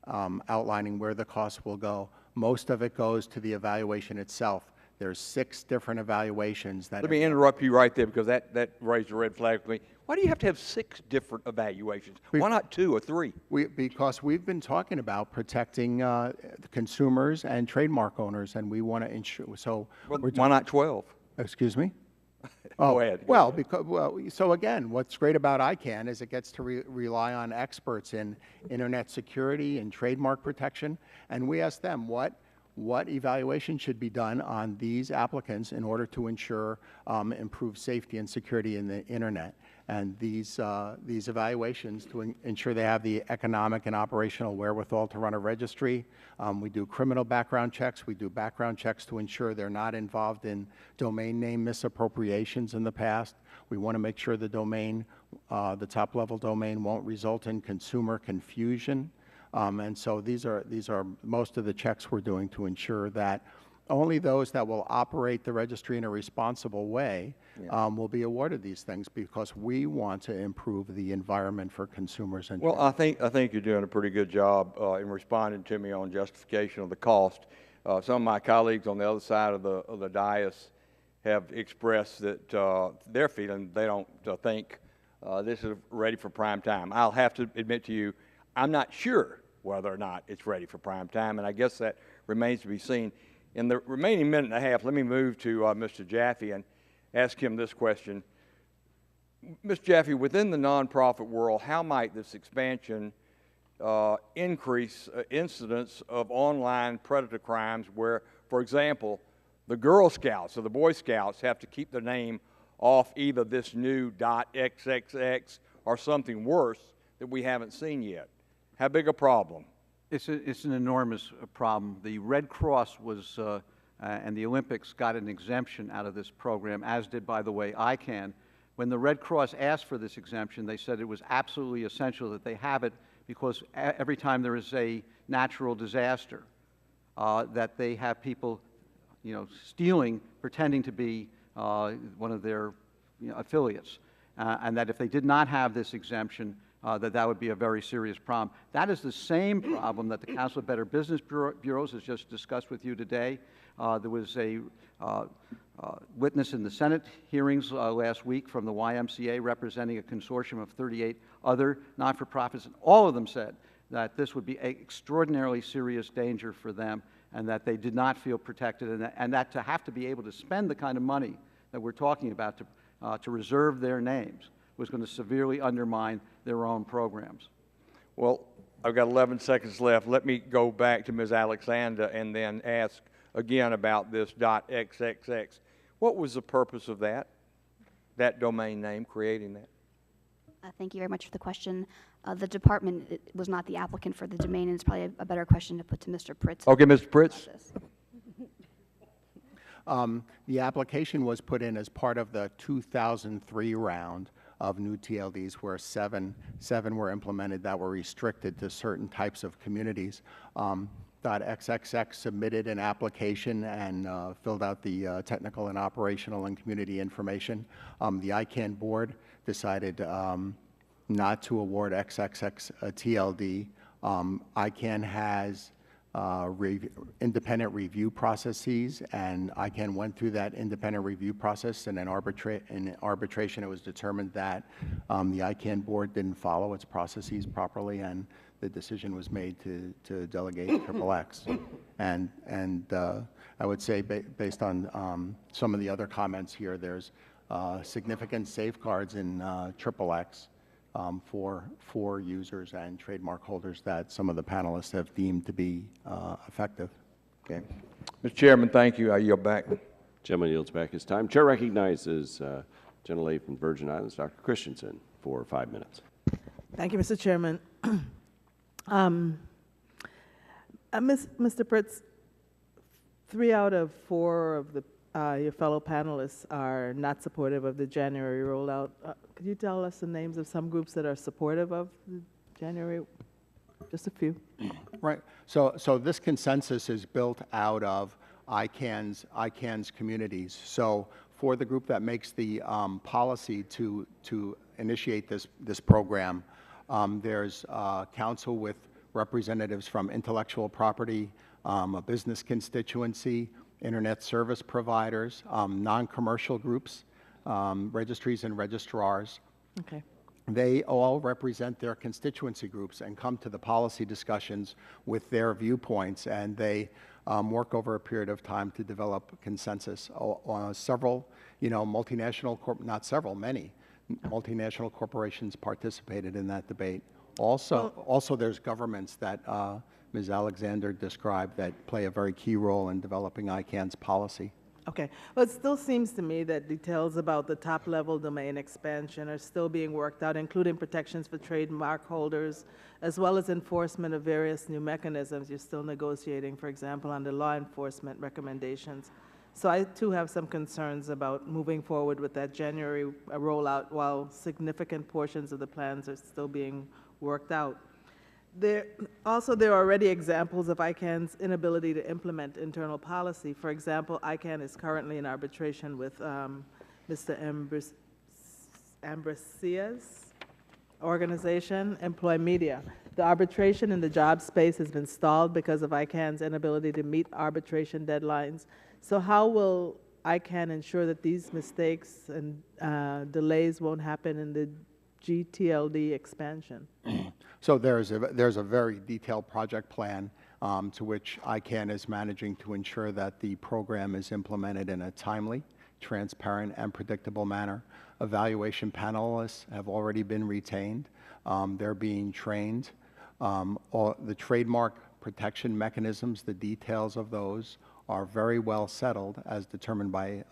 outlining where the costs will go. Most of it goes to the evaluation itself. There's 6 different evaluations that. Let me interrupt you right there, because that raised a red flag for me. Why do you have to have 6 different evaluations? Why not 2 or 3? Because we've been talking about protecting the consumers and trademark owners, and we want to ensure. So why not 12? Excuse me? Go ahead. So again, what's great about ICANN is it gets to rely on experts in internet security and trademark protection, and we ask them what evaluation should be done on these applicants in order to ensure improved safety and security in the internet. And these evaluations to ensure they have the economic and operational wherewithal to run a registry. We do criminal background checks. We do background checks to ensure they're not involved in domain name misappropriations in the past. We want to make sure the domain, the top-level domain, won't result in consumer confusion. And so these are most of the checks we're doing to ensure that only those that will operate the registry in a responsible way will be awarded these things, because we want to improve the environment for consumers. And well, I think you're doing a pretty good job in responding to me on justification of the cost. Some of my colleagues on the other side of the dais have expressed that they're feeling they don't think this is ready for prime time. I'll have to admit to you, I'm not sure whether or not it's ready for prime time, and I guess that remains to be seen. In the remaining minute and a half, let me move to Mr. Jaffe and ask him this question. Mr. Jaffe, within the nonprofit world, how might this expansion increase incidents of online predator crimes where, for example, the Girl Scouts or the Boy Scouts have to keep their name off either this new .xxx or something worse that we haven't seen yet? How big a problem? It's an enormous problem. The Red Cross was, and the Olympics got an exemption out of this program, as did, by the way, ICANN. When the Red Cross asked for this exemption, they said it was absolutely essential that they have it, because every time there is a natural disaster, that they have people, stealing, pretending to be one of their affiliates, and that if they did not have this exemption, that would be a very serious problem. That is the same problem that the Council of Better Business Bureaus has just discussed with you today. There was a witness in the Senate hearings last week from the YMCA representing a consortium of 38 other not-for-profits, and all of them said that this would be an extraordinarily serious danger for them, and that they did not feel protected, and that to have to be able to spend the kind of money that we're talking about to reserve their names was going to severely undermine their own programs. Well, I've got 11 seconds left. Let me go back to Ms. Alexander and then ask again about this .xxx. What was the purpose of that domain name, creating that? Thank you very much for the question. The department was not the applicant for the domain, and it's probably a better question to put to Mr. Pritz. Okay, Mr. Pritz. The application was put in as part of the 2003 round of new TLDs, where seven were implemented that were restricted to certain types of communities. .xxx submitted an application and filled out the technical and operational and community information. The ICANN board decided not to award XXX a TLD. ICANN has independent review processes, and ICANN went through that independent review process, and in arbitration it was determined that the ICANN board didn't follow its processes properly, and the decision was made to delegate XXX. And I would say, based on some of the other comments here, there's significant safeguards in XXX for users and trademark holders that some of the panelists have deemed to be effective. Okay. Mr. Chairman, thank you. I yield back. Gentleman yields back his time. Chair recognizes gentlelady from Virgin Islands, Dr. Christensen, for 5 minutes. Thank you, Mr. Chairman. Mr. Pritz, 3 out of 4 of your fellow panelists are not supportive of the January rollout. Could you tell us the names of some groups that are supportive of the January? Just a few. Right. So this consensus is built out of ICANN's communities. So for the group that makes the policy to initiate this program, there's council with representatives from intellectual property, a business constituency, internet service providers, non-commercial groups, registries and registrars. Okay. They all represent their constituency groups and come to the policy discussions with their viewpoints, and they work over a period of time to develop consensus. Several, many multinational corporations participated in that debate. Also there's governments that Ms. Alexander described that play a very key role in developing ICANN's policy. Okay. Well, it still seems to me that details about the top-level domain expansion are still being worked out, including protections for trademark holders, as well as enforcement of various new mechanisms. You're still negotiating, for example, on the law enforcement recommendations. So I, too, have some concerns about moving forward with that January rollout while significant portions of the plans are still being worked out. There are already examples of ICANN's inability to implement internal policy. For example, ICANN is currently in arbitration with Mr. Ambrosia's organization, Employ Media. The arbitration in the job space has been stalled because of ICANN's inability to meet arbitration deadlines. So how will ICANN ensure that these mistakes and delays won't happen in the GTLD expansion? So there's a very detailed project plan to which ICANN is managing to ensure that the program is implemented in a timely, transparent, and predictable manner. Evaluation panelists have already been retained. They're being trained. The trademark protection mechanisms, the details of those are very well settled as determined by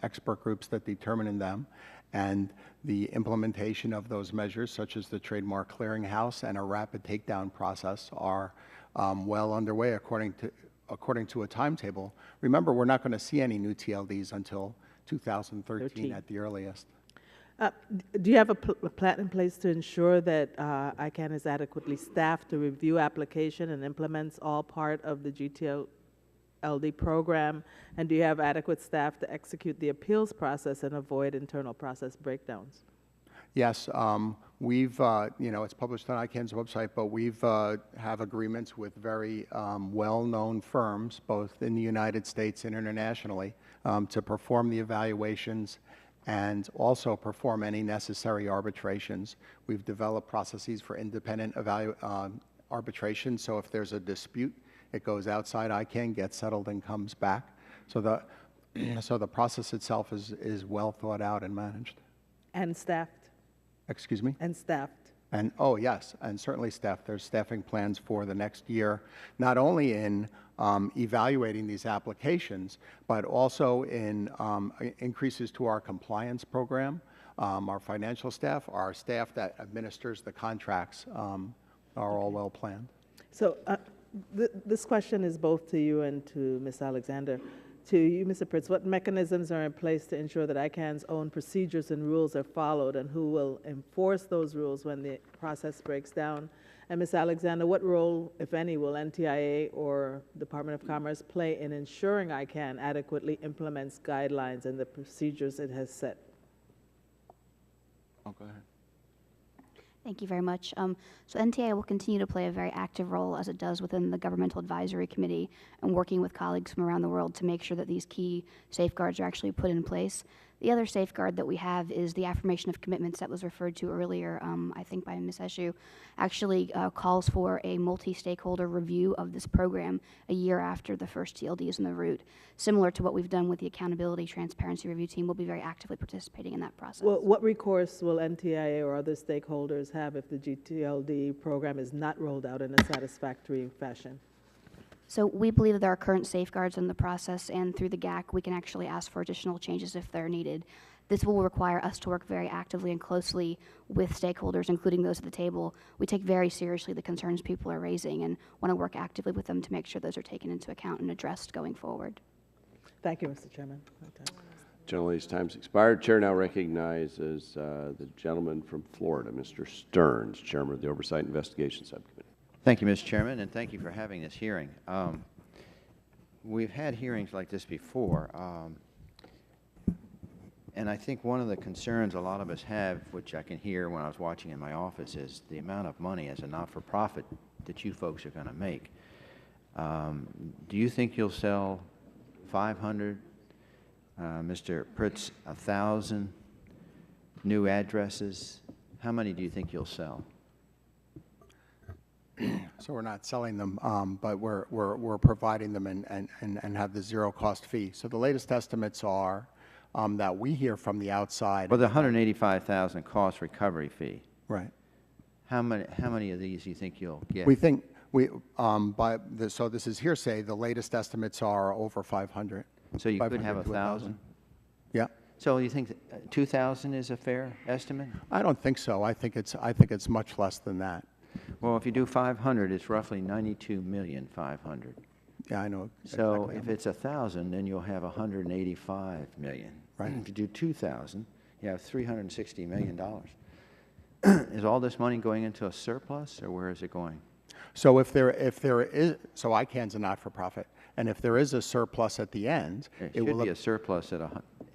expert groups that determine them. And the implementation of those measures, such as the Trademark Clearinghouse and a rapid takedown process, are well underway according to a timetable. Remember, we're not going to see any new TLDs until 2013 at the earliest. Do you have a plan in place to ensure that ICANN is adequately staffed to review application and implements all part of the GTLD program? And do you have adequate staff to execute the appeals process and avoid internal process breakdowns? Yes, we've, it's published on ICANN's website, but we've have agreements with very well-known firms, both in the United States and internationally, to perform the evaluations and also perform any necessary arbitrations. We've developed processes for independent arbitration, so if there's a dispute, it goes outside ICANN, gets settled, and comes back. So the process itself is well thought out and managed. And staffed? Excuse me? And staffed? And, oh, yes, and certainly staffed. There's staffing plans for the next year, not only in evaluating these applications, but also in increases to our compliance program, our financial staff, our staff that administers the contracts are all well planned. So this question is both to you and to Ms. Alexander. To you, Mr. Pritz, what mechanisms are in place to ensure that ICANN's own procedures and rules are followed, and who will enforce those rules when the process breaks down? And Ms. Alexander, what role, if any, will NTIA or Department of Commerce play in ensuring ICANN adequately implements guidelines and the procedures it has set? Oh, go ahead. Thank you very much. So NTIA will continue to play a very active role, as it does within the Governmental Advisory Committee, and working with colleagues from around the world to make sure that these key safeguards are actually put in place. The other safeguard that we have is the affirmation of commitments that was referred to earlier, I think by Ms. Eshu, actually calls for a multi-stakeholder review of this program a year after the first TLD is en route. Similar to what we've done with the Accountability Transparency Review Team, we'll be very actively participating in that process. Well, what recourse will NTIA or other stakeholders have if the GTLD program is not rolled out in a satisfactory fashion? So we believe that there are current safeguards in the process, and through the GAC, we can actually ask for additional changes if they're needed. This will require us to work very actively and closely with stakeholders, including those at the table. We take very seriously the concerns people are raising and want to work actively with them to make sure those are taken into account and addressed going forward. Thank you, Mr. Chairman. Gentlelady's time's expired. Chair now recognizes the gentleman from Florida, Mr. Stearns, Chairman of the Oversight and Investigation Subcommittee. Thank you, Mr. Chairman, and thank you for having this hearing. We've had hearings like this before, and I think one of the concerns a lot of us have, which I can hear when I was watching in my office, is the amount of money as a not-for-profit that you folks are going to make. Do you think you'll sell 500, Mr. Pritz, 1,000 new addresses? How many do you think you'll sell? So we're not selling them, but we're providing them and have the zero cost fee. So the latest estimates are that we hear from the outside. Well, the $185,000 cost recovery fee. Right. How many of these do you think you'll get? We think so this is hearsay. The latest estimates are over 500. So you could have 1,000. Yeah. So you think 2,000 is a fair estimate? I don't think so. I think it's much less than that. Well, if you do 500, it's roughly 92,500,000. Yeah, I know. So exactly. if it's 1,000, then you'll have 185 million. Right. If you do 2,000, you have $360 million. Is all this money going into a surplus, or where is it going? So if there is, so ICANN's a not-for-profit, and if there is a surplus at the end, it will be a surplus at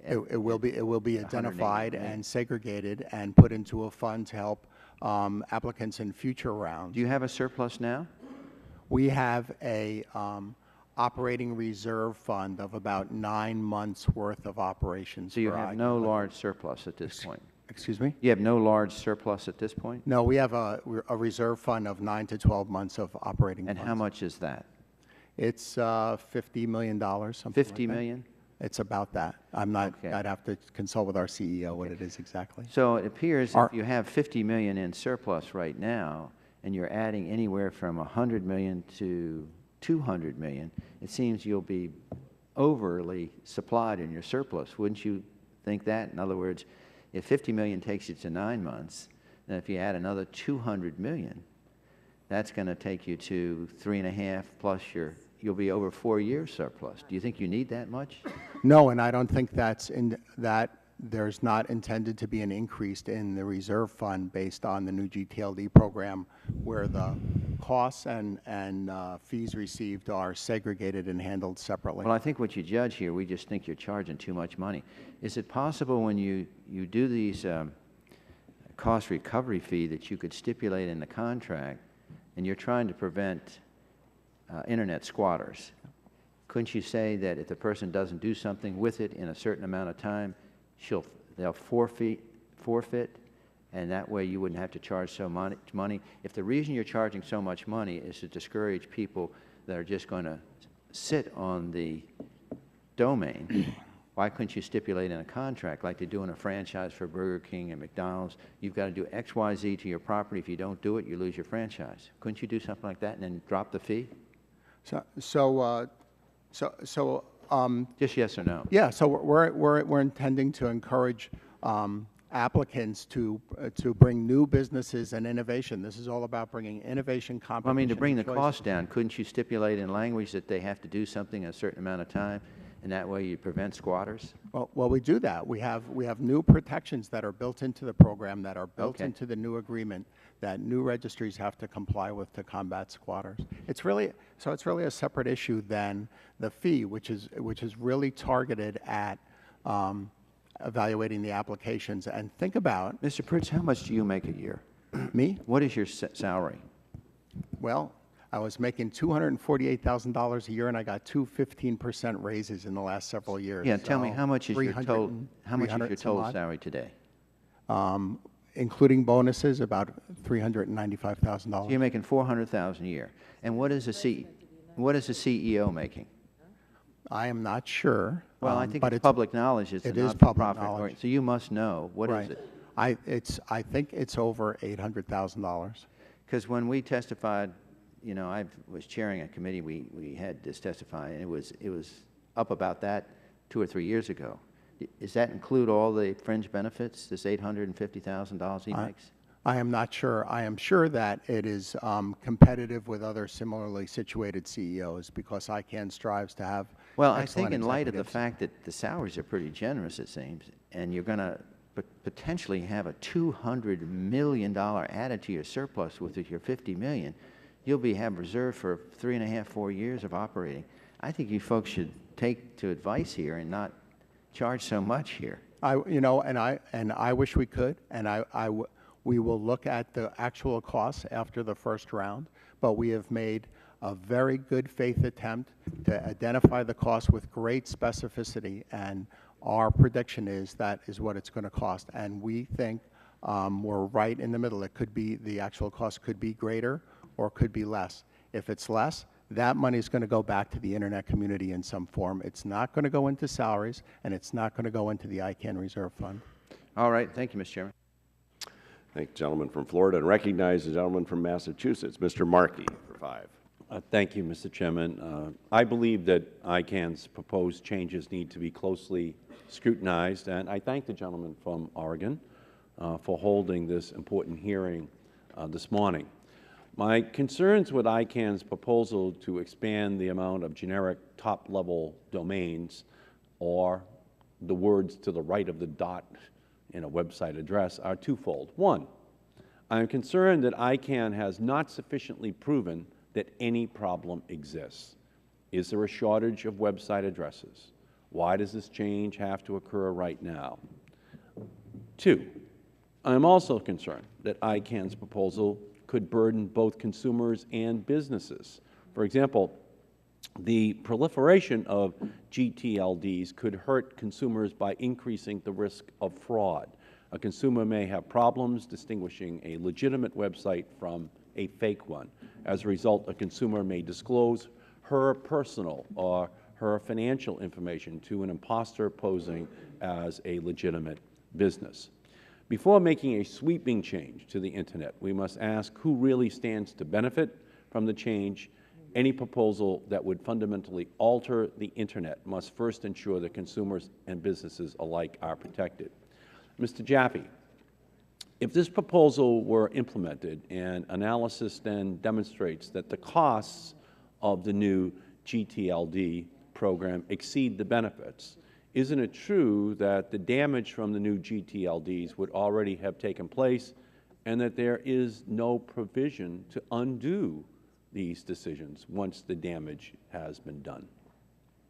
it will be identified and segregated and put into a fund to help applicants in future rounds. Do you have a surplus now? We have a operating reserve fund of about 9 months worth of operations. So you have no large surplus at this point? Excuse me? You have no large surplus at this point? No, we have a reserve fund of 9 to 12 months of operating And funds. how much is that? It's $50 million, something like $50 million? It's about that. I'm not, Okay. I'd have to consult with our CEO what it is exactly. So it appears if you have $50 million in surplus right now, and you're adding anywhere from $100 million to $200 million, it seems you'll be overly supplied in your surplus. Wouldn't you think that? In other words, if $50 million takes you to 9 months, then if you add another $200 million, that's going to take you to 3.5 plus you'll be over 4 years surplus. Do you think you need that much? No, and I don't think that there's not intended to be an increase in the reserve fund based on the new GTLD program, where the costs and fees received are segregated and handled separately. Well, I think what you judge here, we just think you're charging too much money. Is it possible when you do these cost recovery fee that you could stipulate in the contract, and you're trying to prevent internet squatters? Couldn't you say that if the person doesn't do something with it in a certain amount of time, they'll forfeit, and that way you wouldn't have to charge so much money? If the reason you're charging so much money is to discourage people that are just going to sit on the domain, why couldn't you stipulate in a contract, like they do in a franchise for Burger King and McDonald's, you've got to do X, Y, Z to your property. If you don't do it, you lose your franchise. Couldn't you do something like that and then drop the fee? Just yes or no? Yeah, so we're intending to encourage applicants to bring new businesses and innovation. This is all about bringing innovation, competition. Well, I mean, to bring the and choice. cost down, couldn't you stipulate in language that they have to do something a certain amount of time? And that way you prevent squatters? Well, we do that. We have new protections that are built into the program, that are built Okay. into the new agreement, that new registries have to comply with to combat squatters. It's really a separate issue than the fee, which is really targeted at evaluating the applications. And think about, Mr. Pritz, how much do you make a year? me. What is your salary? Well, I was making $248,000 a year, and I got two 15% raises in the last several years. Yeah, tell me, So how much is your 300 total, and- how much is 300 your some total odd. salary today? Including bonuses, about $395,000. So you're making $400,000 a year. And what is a CEO making? I am not sure. Well, I think but it's public knowledge. It's it a is public not-for-profit. knowledge. So you must know. What is Right. it? I think it's over $800,000. Because when we testified, you know, I was chairing a committee, we had this testify, and it was up about that 2 or 3 years ago. Does that include all the fringe benefits, this $850,000 he makes? I am not sure. I am sure that it is competitive with other similarly situated CEOs, because ICANN strives to have Well, I excellent think in light of the executives. fact that the salaries are pretty generous, it seems, and you're going to potentially have a $200 million added to your surplus with your $50 million, you'll have reserve for 3.5, 4 years of operating. I think you folks should take to advice here and not charge so much here. I wish we could, and we will look at the actual costs after the first round, but we have made a very good faith attempt to identify the costs with great specificity, and our prediction is that is what it's going to cost. And we think we're right in the middle. It could be, the actual cost could be greater or could be less. If it's less, that money is going to go back to the internet community in some form. It's not going to go into salaries, and it's not going to go into the ICANN Reserve Fund. All right. Thank you, Mr. Chairman. Thank the gentleman from Florida, and recognize the gentleman from Massachusetts, Mr. Markey, for 5. Thank you, Mr. Chairman. I believe that ICANN's proposed changes need to be closely scrutinized, and I thank the gentleman from Oregon for holding this important hearing this morning. My concerns with ICANN's proposal to expand the amount of generic top-level domains, or the words to the right of the dot in a website address, are twofold. One, I am concerned that ICANN has not sufficiently proven that any problem exists. Is there a shortage of website addresses? Why does this change have to occur right now? 2, I am also concerned that ICANN's proposal could burden both consumers and businesses. For example, the proliferation of GTLDs could hurt consumers by increasing the risk of fraud. A consumer may have problems distinguishing a legitimate website from a fake one. As a result, a consumer may disclose her personal or her financial information to an imposter posing as a legitimate business. Before making a sweeping change to the Internet, we must ask who really stands to benefit from the change. Any proposal that would fundamentally alter the Internet must first ensure that consumers and businesses alike are protected. Mr. Jaffe, if this proposal were implemented and analysis then demonstrates that the costs of the new GTLD program exceed the benefits, isn't it true that the damage from the new GTLDs would already have taken place and that there is no provision to undo these decisions once the damage has been done?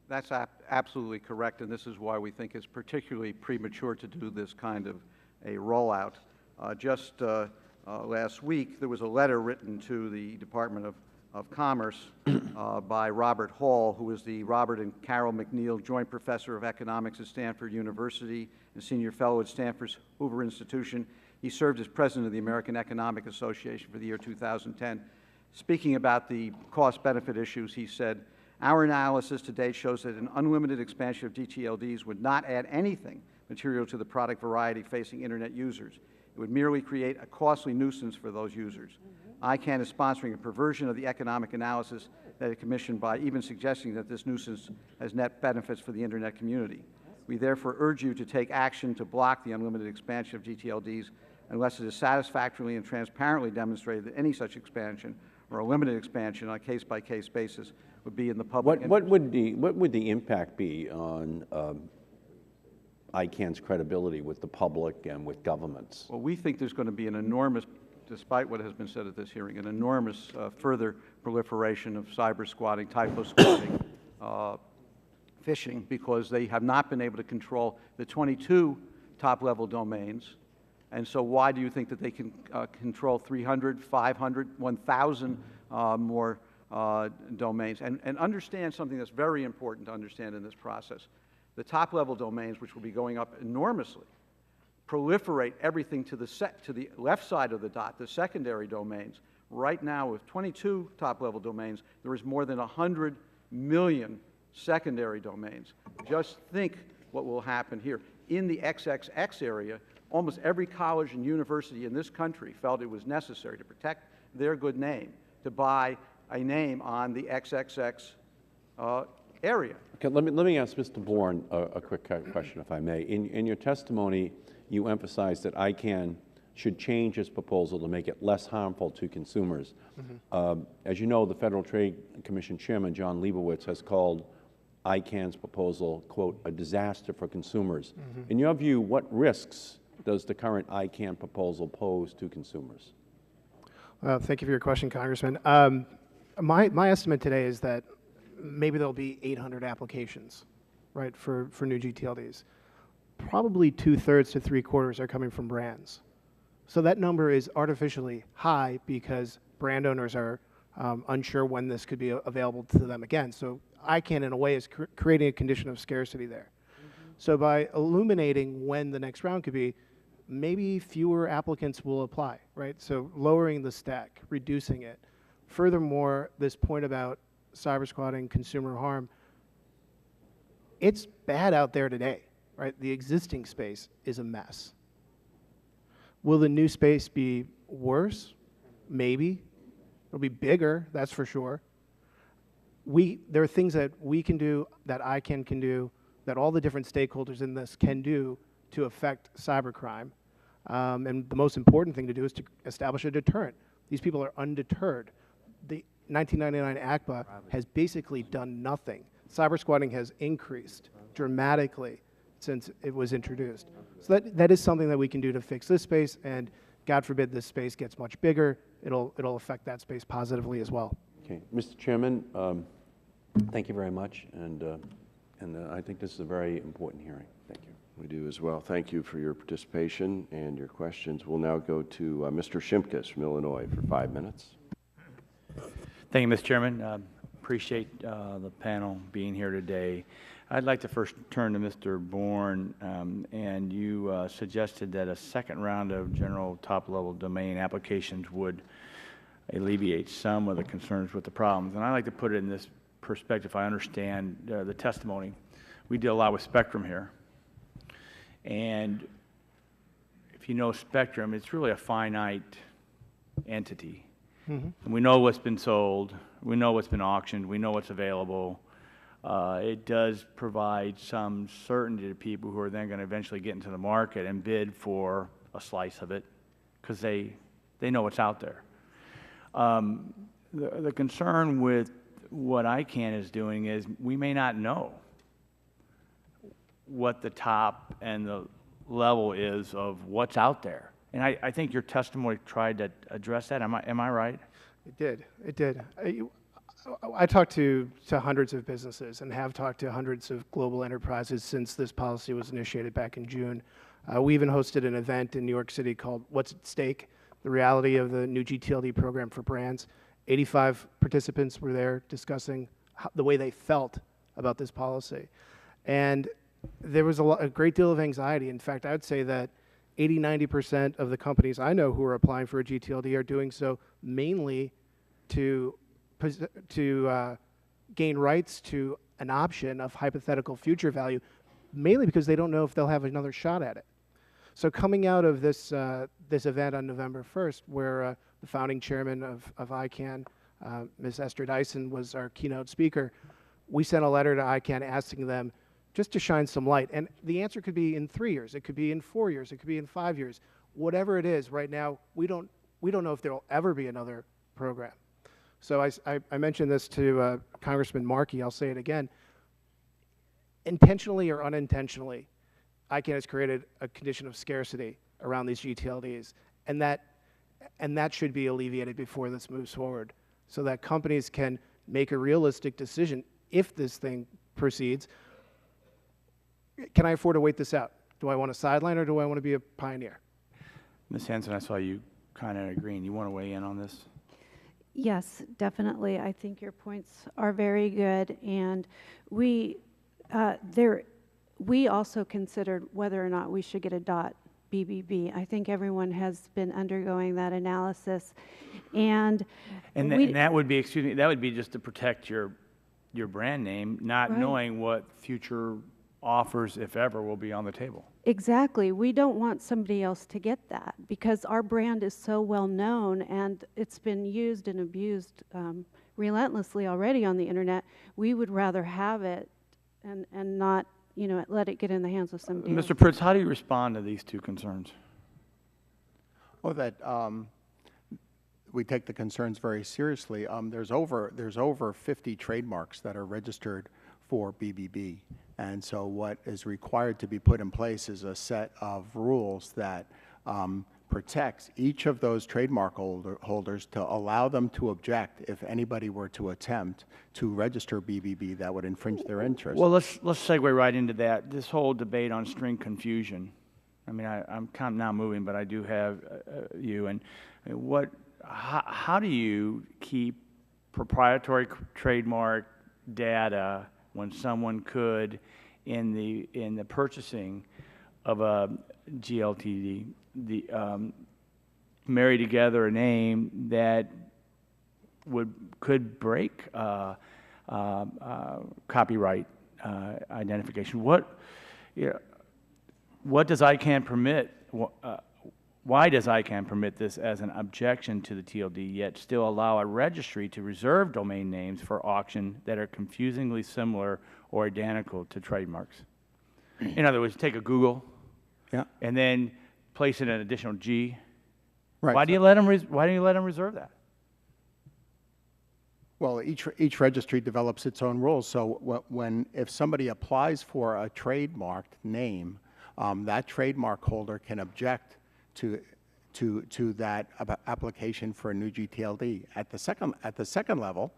That's absolutely correct, and this is why we think it's particularly premature to do this kind of a rollout. Just last week, there was a letter written to the Department of Commerce by Robert Hall, who is the Robert and Carol McNeil Joint Professor of Economics at Stanford University and Senior Fellow at Stanford's Hoover Institution. He served as President of the American Economic Association for the year 2010. Speaking about the cost-benefit issues, he said, "Our analysis to date shows that an unlimited expansion of GTLDs would not add anything material to the product variety facing Internet users. It would merely create a costly nuisance for those users. ICANN is sponsoring a perversion of the economic analysis that it commissioned by even suggesting that this nuisance has net benefits for the Internet community. We therefore urge you to take action to block the unlimited expansion of GTLDs unless it is satisfactorily and transparently demonstrated that any such expansion or a limited expansion on a case-by-case basis would be in the public What would the impact be on ICANN's credibility with the public and with governments? Well, we think there's going to be an enormous, despite what has been said at this hearing, an enormous further proliferation of cyber squatting, typo squatting, phishing, because they have not been able to control the 22 top-level domains. And so why do you think that they can control 300, 500, 1,000 more domains? And understand something that's very important to understand in this process. The top-level domains, which will be going up enormously, proliferate everything to the left side of the dot, the secondary domains. Right now, with 22 top-level domains, there is more than 100 million secondary domains. Just think what will happen here. In the XXX area, almost every college and university in this country felt it was necessary to protect their good name to buy a name on the XXX area. Okay, let me ask Mr. Bourne a quick question, if I may. In your testimony, you emphasized that ICANN should change its proposal to make it less harmful to consumers. As you know, the Federal Trade Commission Chairman, John Leibowitz, has called ICANN's proposal, quote, a disaster for consumers. In your view, what risks does the current ICANN proposal pose to consumers? Thank you for your question, Congressman. My estimate today is that maybe there'll be 800 applications, right, for new GTLDs. Probably 2/3 to 3/4 are coming from brands. So that number is artificially high because brand owners are unsure when this could be available to them again. So ICANN, in a way, is creating a condition of scarcity there. So by illuminating when the next round could be, maybe fewer applicants will apply, right? So lowering the stack, reducing it. Furthermore, this point about cyber squatting, consumer harm, it's bad out there today, right? The existing space is a mess. Will the new space be worse? Maybe. It'll be bigger, that's for sure. There are things that we can do, that ICANN can do, that all the different stakeholders in this can do to affect cybercrime. And the most important thing to do is to establish a deterrent. These people are undeterred. The 1999 ACPA has basically done nothing. Cyber squatting has increased dramatically since it was introduced. So that is something that we can do to fix this space, and God forbid this space gets much bigger, it'll affect that space positively as well. Okay, Mr. Chairman, thank you very much, and I think this is a very important hearing. Thank you. We do as well. Thank you for your participation and your questions. We'll now go to Mr. Shimkus from Illinois for 5 minutes. Thank you, Mr. Chairman. Appreciate the panel being here today. I'd like to first turn to Mr. Bourne, and you suggested that a second round of general top-level domain applications would alleviate some of the concerns with the problems. And I'd like to put it in this perspective. I understand the testimony. We deal a lot with Spectrum here. And if you know Spectrum, it's really a finite entity. And we know what's been sold, we know what's been auctioned, we know what's available. It does provide some certainty to people who are then going to eventually get into the market and bid for a slice of it because they know what's out there. The concern with what ICANN is doing is we may not know what the top and the level is of what's out there. And I think your testimony tried to address that. Am I right? It did. It did. I talked to hundreds of businesses and have talked to hundreds of global enterprises since this policy was initiated back in June. We even hosted an event in New York City called What's at Stake? The reality of the new GTLD program for brands. 85 participants were there discussing the way they felt about this policy. And there was a great deal of anxiety. In fact, I would say that 80–90% of the companies I know who are applying for a GTLD are doing so mainly to gain rights to an option of hypothetical future value, mainly because they don't know if they'll have another shot at it. So coming out of this event on November 1st, where the founding chairman of ICANN, Ms. Esther Dyson, was our keynote speaker, we sent a letter to ICANN asking them just to shine some light. And the answer could be in 3 years, it could be in 4 years, it could be in 5 years. Whatever it is, right now, we don't know if there will ever be another program. So I mentioned this to Congressman Markey. I'll say it again. Intentionally or unintentionally, ICANN has created a condition of scarcity around these GTLDs, and that should be alleviated before this moves forward, so that companies can make a realistic decision. If this thing proceeds, can I afford to wait this out? Do I want a sideline, or do I want to be a pioneer? Ms. Hanson, I saw you kind of agreeing. You want to weigh in on this? Yes, definitely. I think your points are very good, and we also considered whether or not we should get a .bbb. I think everyone has been undergoing that analysis, and that would be, excuse me, that would be just to protect your brand name, not Right. knowing what future offers, if ever, will be on the table. Exactly. We don't want somebody else to get that, because our brand is so well known and it's been used and abused relentlessly already on the internet. We would rather have it and not, let it get in the hands of somebody else. Mr. Pritz, how do you respond to these two concerns? Well, that we take the concerns very seriously. There's over 50 trademarks that are registered for BBB, and so what is required to be put in place is a set of rules that protects each of those trademark holders to allow them to object if anybody were to attempt to register BBB that would infringe their interest. Well, let's segue right into that. This whole debate on string confusion. I mean, I'm kind of now moving, but I do have you. And how do you keep proprietary trademark data when someone could, in the purchasing of a GLTD, marry together a name that could break copyright identification? What does ICANN permit? Why does ICANN permit this as an objection to the TLD, yet still allow a registry to reserve domain names for auction that are confusingly similar or identical to trademarks? In other words, take a Google, and then place in an additional G. Right. Why do you let them reserve that? Well, each registry develops its own rules. So if somebody applies for a trademarked name, that trademark holder can object to that application for a new GTLD. At the second level,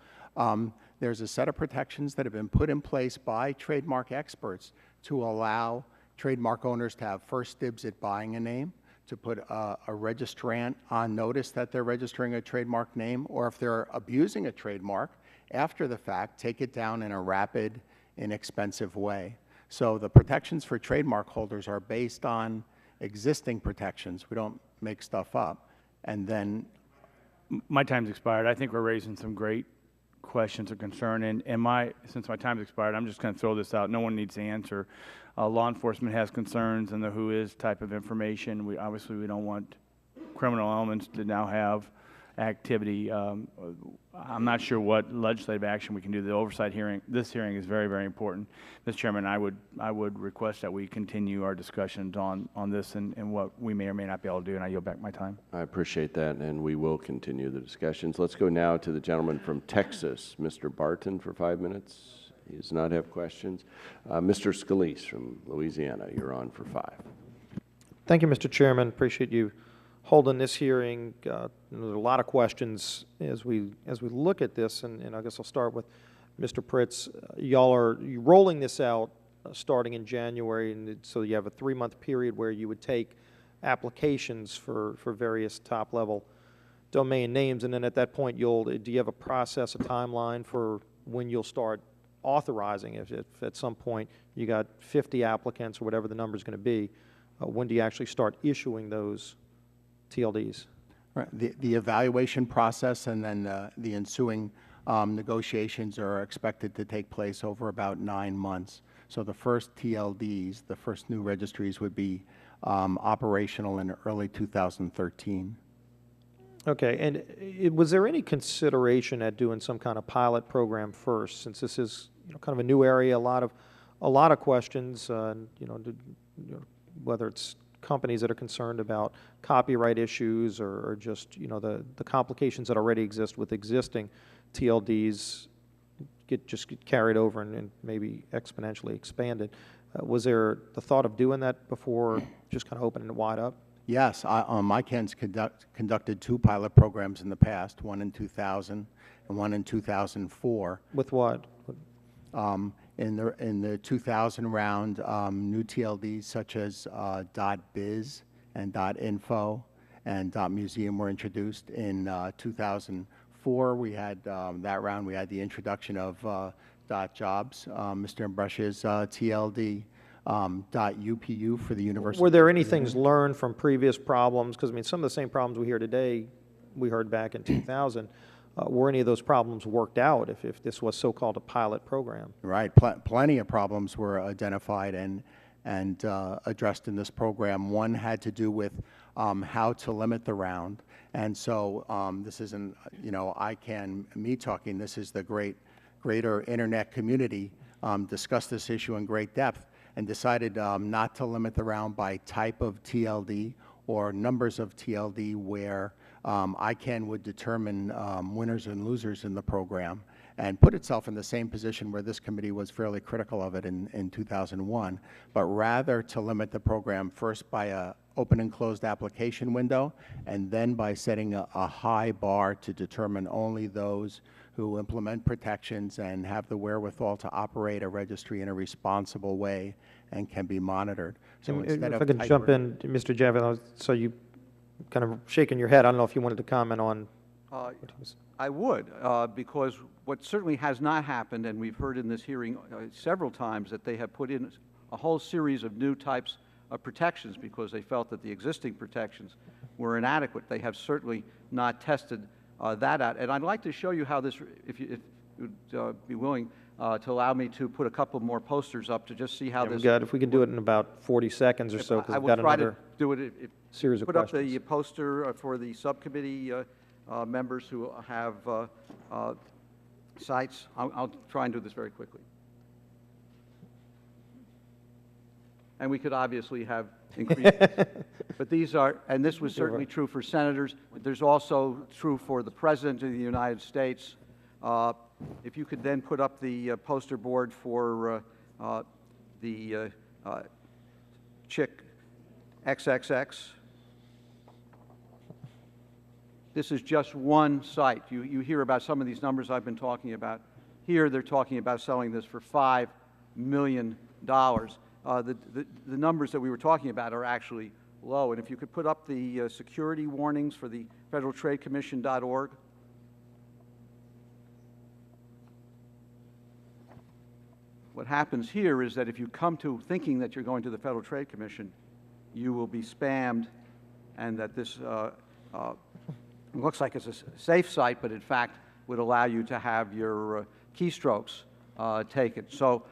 there's a set of protections that have been put in place by trademark experts to allow trademark owners to have first dibs at buying a name, to put a registrant on notice that they're registering a trademark name, or if they're abusing a trademark after the fact, take it down in a rapid, inexpensive way. So the protections for trademark holders are based on existing protections. We don't make stuff up. And then my time's expired. I think we're raising some great questions of concern, and since my time's expired, I'm just going to throw this out. No one needs to answer. Law enforcement has concerns in the who is type of information. Obviously we don't want criminal elements to now have activity. I'm not sure what legislative action we can do. The oversight hearing, this hearing is very, very important. Mr. Chairman, I would request that we continue our discussions on this and what we may or may not be able to do, and I yield back my time. I appreciate that, and we will continue the discussions. Let's go now to the gentleman from Texas, Mr. Barton, for 5 minutes. He does not have questions. Mr. Scalise from Louisiana, you're on for 5. Thank you, Mr. Chairman. Appreciate you holding this hearing. There's a lot of questions as we look at this, and I guess I'll start with Mr. Pritz. Y'all are rolling this out starting in January, and so you have a 3-month period where you would take applications for various top-level domain names, and then at that point, do you have a process, a timeline for when you'll start authorizing? If at some point you got 50 applicants or whatever the number is going to be, when do you actually start issuing those TLDs? Right. The evaluation process and then the ensuing negotiations are expected to take place over about 9 months. So the first TLDs, the first new registries, would be operational in early 2013. Okay, and was there any consideration at doing some kind of pilot program first, since this is kind of a new area, a lot of questions, whether it's companies that are concerned about copyright issues or just, you know, the complications that already exist with existing TLDs just get carried over and maybe exponentially expanded. Was there the thought of doing that before just kind of opening it wide up? Yes, ICANN's conducted 2 pilot programs in the past, one in 2000 and one in 2004. With what? In the 2000 round, new TLDs such as .biz and .info and .museum were introduced. In 2004, we had that round. We had the introduction of .jobs, Mr. Brush's TLD. .upu for the university. Were there any things learned from previous problems? Because, I mean, some of the same problems we hear today, we heard back in 2000. Were any of those problems worked out if this was so-called a pilot program? Right. Plenty of problems were identified and addressed in this program. One had to do with how to limit the round. And so this isn't, you know, ICANN, me talking, this is the greater Internet community discussed this issue in great depth and decided not to limit the round by type of TLD or numbers of TLD where ICANN would determine winners and losers in the program and put itself in the same position where this committee was fairly critical of it in 2001, but rather to limit the program first by a open and closed application window and then by setting a high bar to determine only those who implement protections and have the wherewithal to operate a registry in a responsible way and can be monitored. So instead if of I could jump in, Mr. Javin, so you kind of shaking your head. I don't know if you wanted to comment on. I would, because what certainly has not happened, and we've heard in this hearing several times that they have put in a whole series of new types of protections because they felt that the existing protections were inadequate. They have certainly not tested that out. And I'd like to show you how this, if you'd be willing to allow me to put a couple more posters up to just see how this. If we can do it in about 40 seconds or so, because we've got another series of questions. Put up the poster for the subcommittee members who have sites. I'll try and do this very quickly. And we could obviously have increased, but these are, and this was certainly true for senators. There's also true for the President of the United States. If you could then put up the poster board for the Chick XXX. This is just one site. You hear about some of these numbers I've been talking about. Here they're talking about selling this for $5 million. The numbers that we were talking about are actually low. And if you could put up the security warnings for the federaltradecommission.org. What happens here is that if you come to thinking that you're going to the Federal Trade Commission, you will be spammed, and that this looks like it's a safe site, but in fact would allow you to have your keystrokes taken. So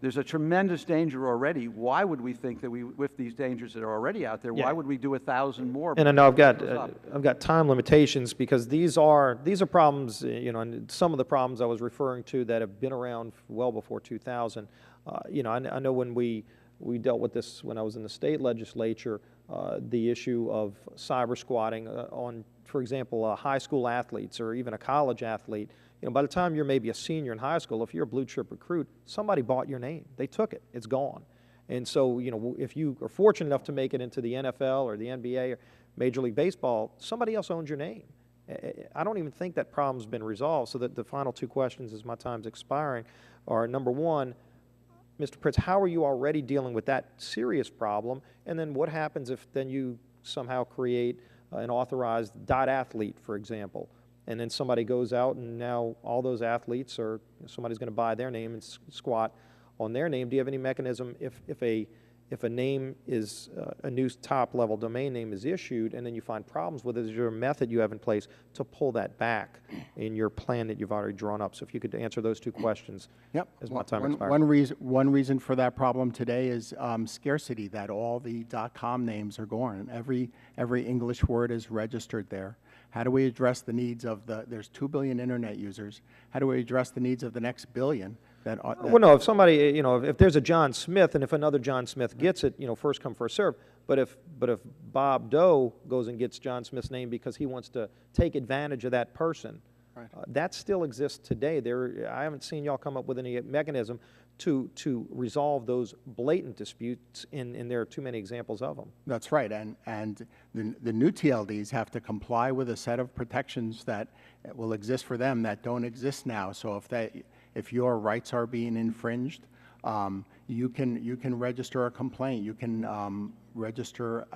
there's a tremendous danger already. Why would we think that with these dangers that are already out there, why would we do 1,000 more? And I know I've got time limitations because these are problems, you know, and some of the problems I was referring to that have been around well before 2000. You know, I know when we dealt with this when I was in the state legislature, the issue of cyber squatting on, for example, high school athletes or even a college athlete. You know, by the time you're maybe a senior in high school, if you're a blue chip recruit, somebody bought your name. They took it. It's gone. And so, you know, if you are fortunate enough to make it into the NFL or the NBA or Major League Baseball, somebody else owns your name. I don't even think that problem's been resolved. So that the final two questions, as my time's expiring, are number one, Mr. Pritz, how are you already dealing with that serious problem? And then what happens if then you somehow create an authorized .athlete, for example, and then somebody goes out and now all those athletes or somebody's going to buy their name and squat on their name? Do you have any mechanism if a name is a new top-level domain name is issued and then you find problems with it? Is there a method you have in place to pull that back in your plan that you've already drawn up? So if you could answer those two questions. Yep. As my time expires. One reason for that problem today is scarcity, that all the .com names are gone. Every English word is registered there. How do we address the needs of there's 2 billion internet users. How do we address the needs of the next billion Well, no, if somebody, if there's a John Smith, and if another John Smith gets it, first come, first serve. But if Bob Doe goes and gets John Smith's name because he wants to take advantage of that person, Right. That still exists today. I haven't seen y'all come up with any mechanism to resolve those blatant disputes, and there are too many examples of them. That's right, and the new TLDs have to comply with a set of protections that will exist for them that don't exist now. So if your rights are being infringed, you can register a complaint. You can register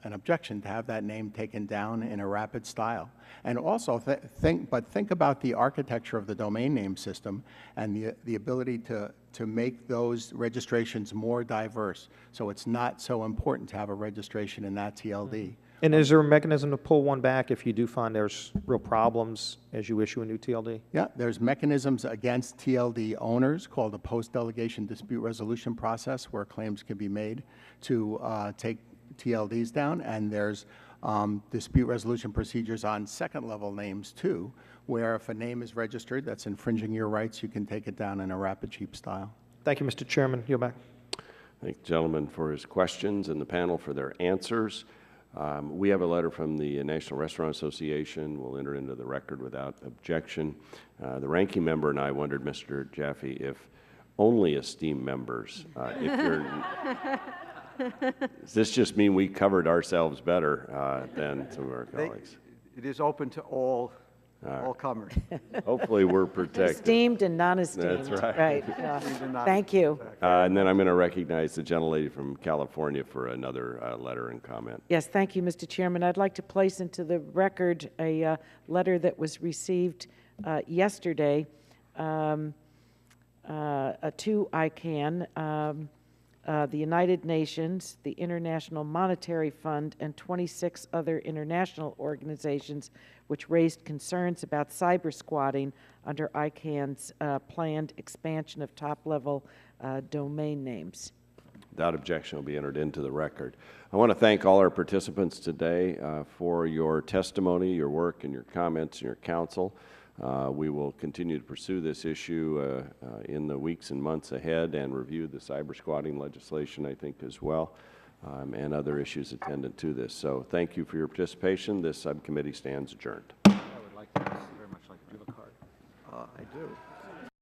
an objection to have that name taken down in a rapid style. And also think about the architecture of the domain name system and the ability to make those registrations more diverse. So it's not so important to have a registration in that TLD. And is there a mechanism to pull one back if you do find there's real problems as you issue a new TLD? Yeah, there's mechanisms against TLD owners called a post-delegation dispute resolution process where claims can be made to take TLDs down, and there's dispute resolution procedures on second-level names too, where if a name is registered that's infringing your rights, you can take it down in a rapid, cheap style. Thank you, Mr. Chairman. You're back. Thank the gentleman for his questions and the panel for their answers. We have a letter from the National Restaurant Association. We'll enter into the record without objection. The ranking member and I wondered, Mr. Jaffe, if only esteemed members, if you're, does this just mean we covered ourselves better than some of our colleagues? It is open to all comers. Hopefully we're protected. Esteemed and non-esteemed. That's right. Right. Thank you. And then I'm going to recognize the gentlelady from California for another letter and comment. Yes, thank you, Mr. Chairman. I'd like to place into the record a letter that was received yesterday to ICANN. The United Nations, the International Monetary Fund, and 26 other international organizations which raised concerns about cyber squatting under ICANN's planned expansion of top-level domain names. Without objection, will be entered into the record. I want to thank all our participants today for your testimony, your work, and your comments, and your counsel. We will continue to pursue this issue in the weeks and months ahead and review the cyber squatting legislation, I think, as well, and other issues attendant to this. So thank you for your participation. This subcommittee stands adjourned. I would like to very much like to have a card. I do.